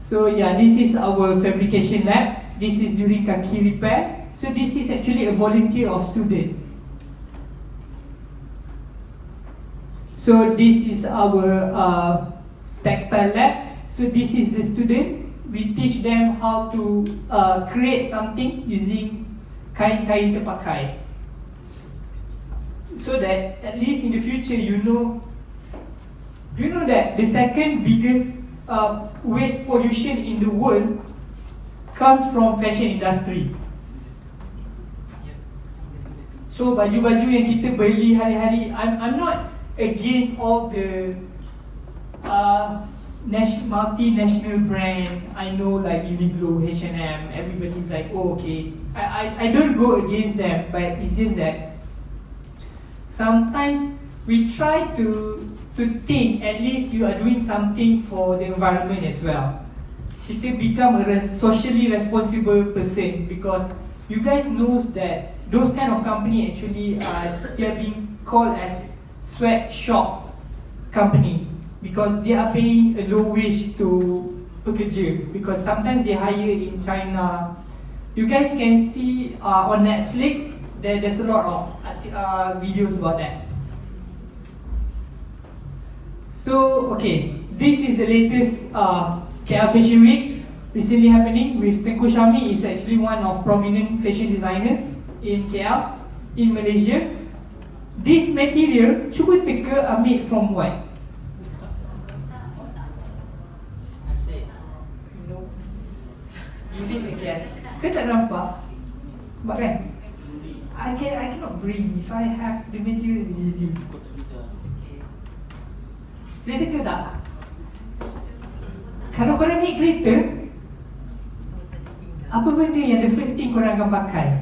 So yeah, this is our fabrication lab. This is during kaki repair. So this is actually a volunteer of students. So this is our textile lab. So this is the student. We teach them how to create something using kain-kain terpakai. So that at least in the future you know that the second biggest waste pollution in the world comes from fashion industry. So baju-baju yang kita beli hari-hari, I'm not against all the multinational brands. I know like Uniqlo, H&M, everybody's like, oh okay. I don't go against them, but it's just that sometimes we try to think at least you are doing something for the environment as well. Kita become a socially responsible person, because you guys knows that those kind of company actually they are being called as sweatshop company, because they are paying a low wage to pekerja, because sometimes they hire in China. You guys can see on Netflix there's a lot of videos about that. So okay, this is the latest KL Fashion Week recently happening with Tengku Syami. Is actually one of prominent fashion designer in KL, in Malaysia. This material, cuba teka ambil from what? No. You did a guess. Kau tak nampak? Nampak kan? I cannot breathe if I have the material is easy. Boleh teka tak? Kalau korang naik kereta, apa benda yang the first thing korang akan pakai?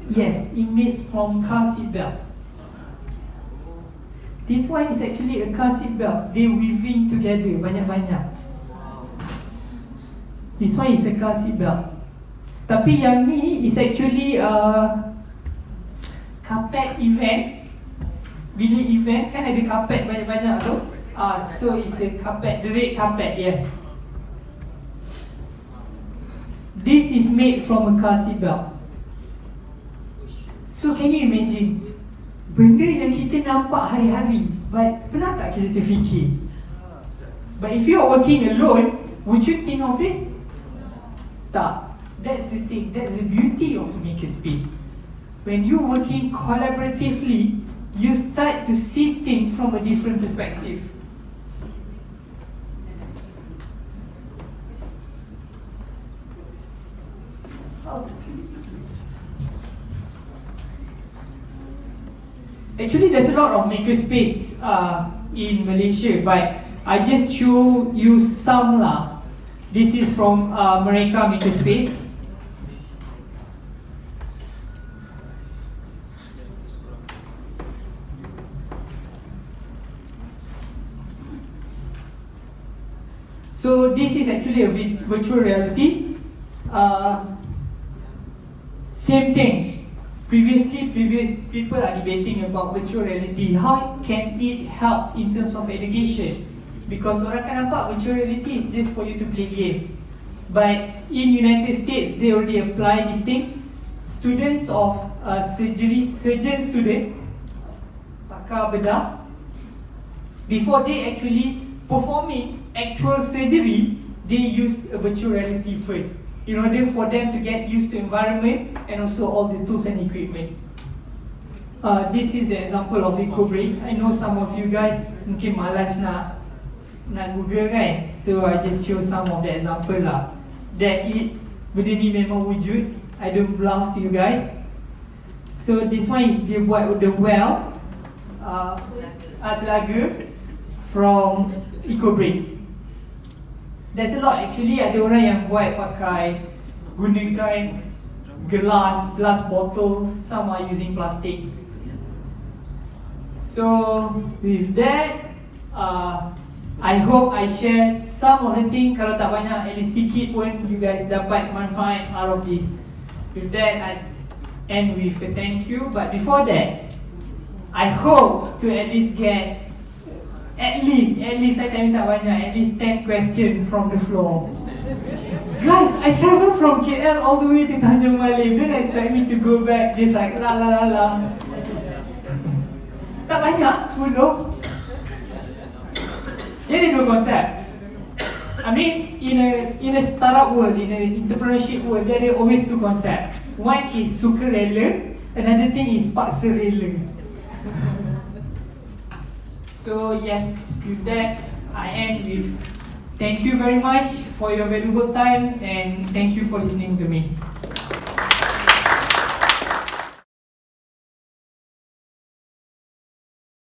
Yes, it made from car seat belt. This one is actually a car seat belt. They weaving together banyak-banyak. This one is a car seat belt. Tapi yang ni is actually carpet event. Bila event kan ada carpet banyak-banyak tu. So it's a carpet, the red carpet, yes. This is made from a car seat belt. So can you imagine, benda yang kita nampak hari-hari, but pernah tak kita terfikir? But if you are working alone, would you think of it? Tak. That's the thing, that's the beauty of makerspace. When you working collaboratively, you start to see things from a different perspective. Actually, there's a lot of makerspace in Malaysia, but I just show you some lah. This is from Mereka Makerspace. So this is actually a virtual reality. Same thing. Previous people are debating about virtual reality. How can it help in terms of education? Because orang kan nampak virtual reality is just for you to play games. But in United States, they already apply this thing. Students of surgeon student, pakar bedah, before they actually performing actual surgery, they use a virtual reality first, in order for them to get used to environment and also all the tools and equipment. This is the example of EcoBricks. I know some of you guys mungkin malas nak Google kan, so I just show some of the example lah. That benda ni memang wujud. I don't bluff to you guys. So this one is dia buat the well, telaga from EcoBricks. There's a lot actually. Ada orang yang buat pakai gunakan glass bottle. Some are using plastic. So with that, I hope I share some of the thing. Kalau tak banyak, at least sikit pun you guys dapat manfaat out of this. With that, I end with a thank you. But before that, I hope to at least get at least I tak minta banyak, at least 10 questions from the floor. Guys, I travel from KL all the way to Tanjung Malim. Don't expect me to go back just like la la la la. Tak banyak, 10. Dia ada dua konsep. I mean, in a startup world, in a entrepreneurship world, there are always two concept. One is sukarela, another thing is paksa rela. So yes, with that, I end with thank you very much for your valuable time and thank you for listening to me.